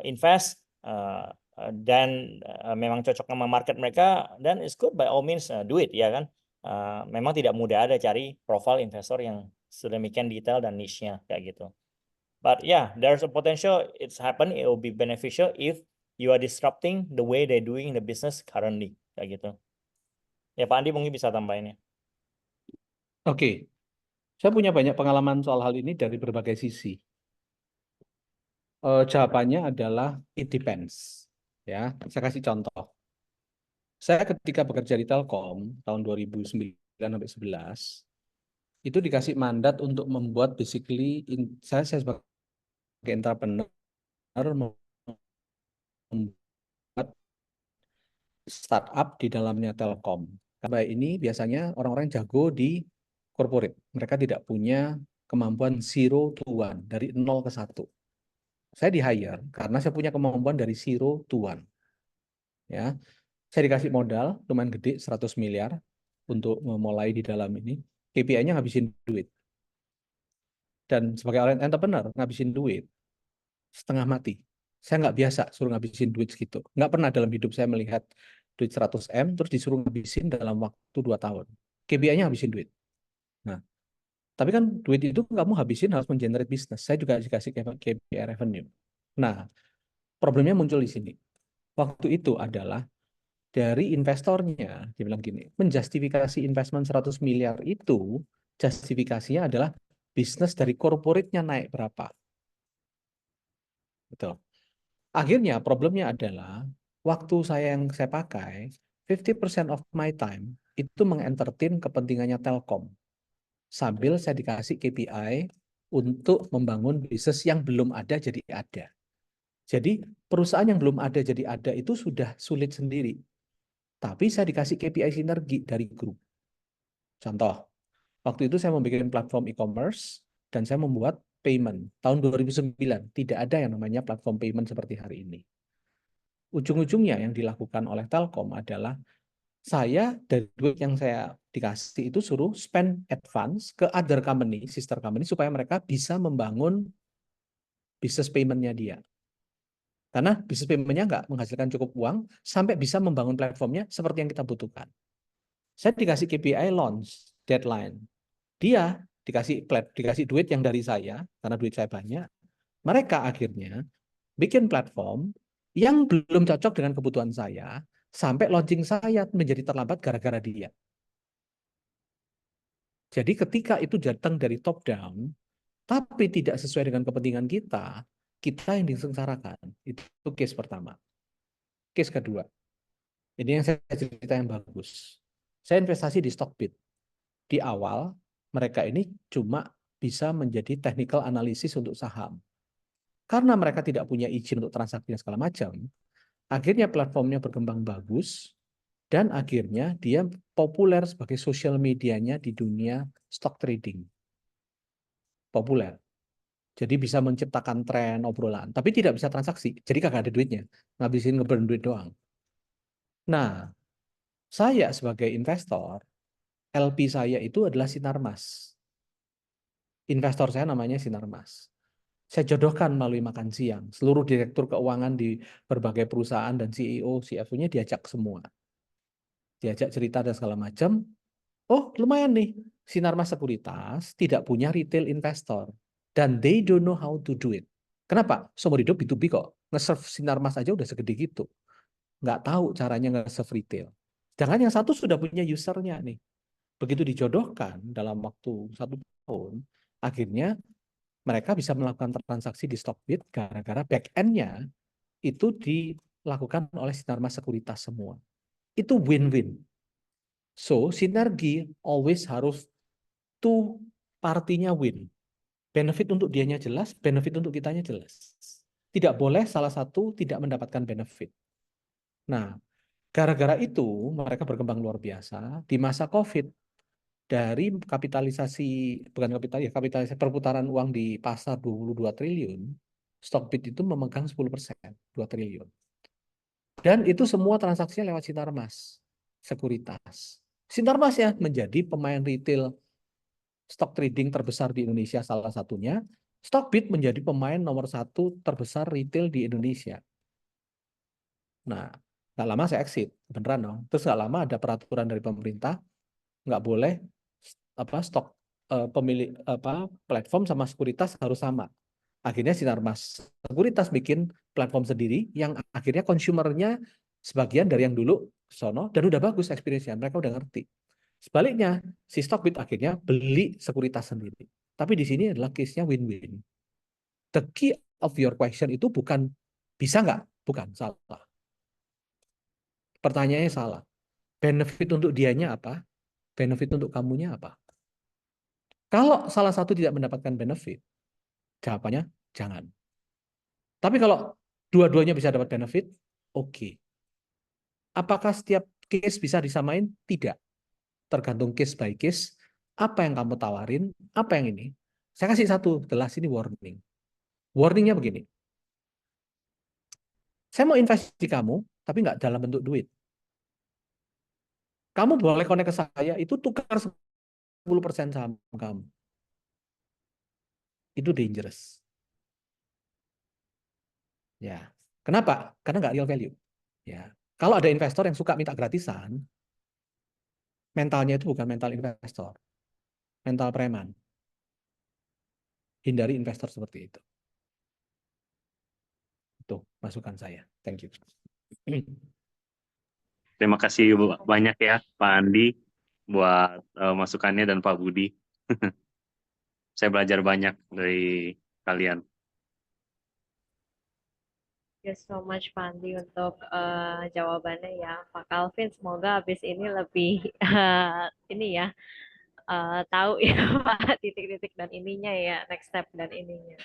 invest dan memang cocok sama market mereka, dan it's good by all means do it ya kan. Memang tidak mudah ada cari profile investor yang sedemikian detail dan niche-nya kayak gitu. But yeah, there's a potential it's happen, it will be beneficial if you are disrupting the way they're doing the business currently kayak gitu. Ya Pak Andi mungkin bisa tambahin ya. Oke. Saya punya banyak pengalaman soal hal ini dari berbagai sisi. Jawabannya adalah it depends. Ya, saya kasih contoh. Saya ketika bekerja di Telkom tahun 2009 sampai 11 itu dikasih mandat untuk membuat basically saya sebagai entrepreneur membuat startup di dalamnya Telkom. Karena ini biasanya orang-orang jago di corporate. Mereka tidak punya kemampuan 0 to 1, dari 0 ke 1. Saya di-hire karena saya punya kemampuan dari 0 to 1. Ya. Saya dikasih modal lumayan gede, 100 miliar untuk memulai di dalam ini. KPI-nya ngabisin duit. Dan sebagai entrepreneur, ngabisin duit setengah mati. Saya nggak biasa suruh ngabisin duit segitu. Nggak pernah dalam hidup saya melihat duit 100 M terus disuruh ngabisin dalam waktu 2 tahun. KPI-nya ngabisin duit. Nah, tapi kan duit itu kamu habisin harus mengenerate bisnis. Saya juga dikasih KPI revenue. Nah, problemnya muncul di sini. Waktu itu adalah dari investornya, dia bilang gini, menjustifikasi investment 100 miliar itu, justifikasinya adalah bisnis dari corporate-nya naik berapa. Betul. Akhirnya problemnya adalah waktu yang saya pakai 50% of my time itu mengentertain kepentingannya Telkom sambil saya dikasih KPI untuk membangun bisnis yang belum ada jadi ada. Jadi perusahaan yang belum ada jadi ada itu sudah sulit sendiri. Tapi saya dikasih KPI sinergi dari grup. Contoh, waktu itu saya membuat platform e-commerce dan saya membuat payment. Tahun 2009 tidak ada yang namanya platform payment seperti hari ini. Ujung-ujungnya yang dilakukan oleh Telkom adalah saya dari duit yang saya dikasih itu suruh spend advance ke other company, sister company supaya mereka bisa membangun bisnis payment-nya dia. Karena bisnis payment-nya nggak menghasilkan cukup uang sampai bisa membangun platformnya seperti yang kita butuhkan. Saya dikasih KPI launch, deadline. Dia dikasih duit yang dari saya, karena duit saya banyak. Mereka akhirnya bikin platform yang belum cocok dengan kebutuhan saya, sampai launching saya menjadi terlambat gara-gara dia. Jadi ketika itu datang dari top down, tapi tidak sesuai dengan kepentingan kita, kita yang disengsarakan. Itu case pertama. Case kedua, ini yang saya cerita yang bagus. Saya investasi di Stockbit. Di awal, mereka ini cuma bisa menjadi technical analysis untuk saham. Karena mereka tidak punya izin untuk transaksi dan segala macam, akhirnya platformnya berkembang bagus, dan akhirnya dia populer sebagai social medianya di dunia stock trading. Populer. Jadi bisa menciptakan tren, obrolan, tapi tidak bisa transaksi. Jadi kagak ada duitnya, ngabisin ngeburn duit doang. Nah, saya sebagai investor, LP saya itu adalah Sinarmas. Investor saya namanya Sinarmas. Saya jodohkan melalui makan siang. Seluruh direktur keuangan di berbagai perusahaan dan CEO, CFO-nya diajak semua. Diajak cerita dan segala macam. Oh, lumayan nih. Sinarmas Sekuritas tidak punya retail investor. Dan they don't know how to do it. Kenapa? Seumur hidup B2B kok. Nge-serve Sinarmas aja udah segede gitu. Nggak tahu caranya nge-serve retail. Sedangkan yang satu sudah punya usernya nih. Begitu dijodohkan dalam waktu 1 tahun, akhirnya mereka bisa melakukan transaksi di Stockbit gara-gara back-end-nya itu dilakukan oleh Sinarmas Sekuritas semua. Itu win-win. So, sinergi always harus two partinya win. Benefit untuk dianya jelas, benefit untuk kitanya jelas. Tidak boleh salah satu tidak mendapatkan benefit. Nah, gara-gara itu mereka berkembang luar biasa. Di masa COVID, dari kapitalisasi kapitalisasi perputaran uang di pasar 22 triliun, Stockbit itu memegang 10%, 2 triliun. Dan itu semua transaksinya lewat Sinarmas Sekuritas. Sinarmas ya menjadi pemain retail stock trading terbesar di Indonesia salah satunya. Stockbit menjadi pemain nomor 1 terbesar retail di Indonesia. Nah, nggak lama saya exit, beneran dong. Terus nggak lama ada peraturan dari pemerintah, nggak boleh stok pemilik platform sama sekuritas harus sama. Akhirnya Sinarmas Sekuritas bikin platform sendiri yang akhirnya konsumernya sebagian dari yang dulu sono dan udah bagus experience-nya, mereka udah ngerti. Sebaliknya, si Stockbit akhirnya beli sekuritas sendiri. Tapi di sini adalah case-nya win-win. The key of your question itu bukan bisa nggak? Bukan, salah. Pertanyaannya salah. Benefit untuk dianya apa? Benefit untuk kamunya apa? Kalau salah satu tidak mendapatkan benefit, jawabannya jangan. Tapi kalau dua-duanya bisa dapat benefit, oke. Apakah setiap case bisa disamain? Tidak. Tergantung case by case. Apa yang kamu tawarin, apa yang ini. Saya kasih satu, the last ini warning. Warningnya begini. Saya mau invest di kamu, tapi nggak dalam bentuk duit. Kamu boleh connect ke saya, itu tukar 10% saham kamu. Itu dangerous. Ya, kenapa? Karena nggak real value. Ya, kalau ada investor yang suka minta gratisan, mentalnya itu bukan mental investor, mental preman. Hindari investor seperti itu. Itu masukan saya. Thank you. Terima kasih banyak ya Pak Andi buat masukannya dan Pak Budi. Saya belajar banyak dari kalian. Thank you so much Pak Andi untuk jawabannya ya. Pak Calvin, semoga habis ini lebih ini ya tahu ya Pak titik-titik dan ininya ya, next step dan ininya.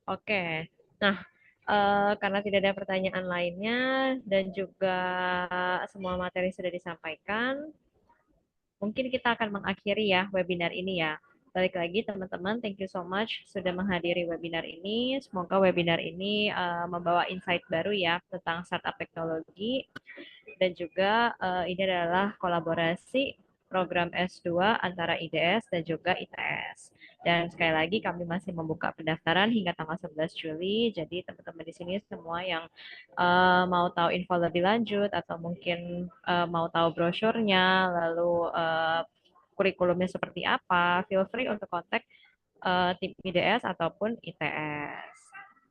Oke. Nah, karena tidak ada pertanyaan lainnya dan juga semua materi sudah disampaikan, mungkin kita akan mengakhiri ya webinar ini ya. Balik lagi teman-teman, thank you so much sudah menghadiri webinar ini. Semoga webinar ini membawa insight baru ya tentang startup teknologi dan juga ini adalah kolaborasi program S2 antara IDS dan juga ITS. Dan sekali lagi kami masih membuka pendaftaran hingga tanggal 11 Juli. Jadi teman-teman di sini semua yang mau tahu info lebih lanjut atau mungkin mau tahu brosurnya, lalu kurikulumnya seperti apa, feel free untuk kontak tim IDS ataupun ITS.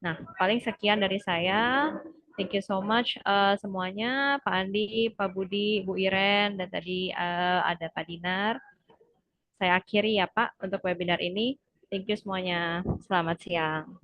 Nah, paling sekian dari saya. Thank you so much semuanya, Pak Andi, Pak Budi, Bu Iren, dan tadi ada Pak Dinar. Saya akhiri ya Pak untuk webinar ini. Thank you semuanya. Selamat siang.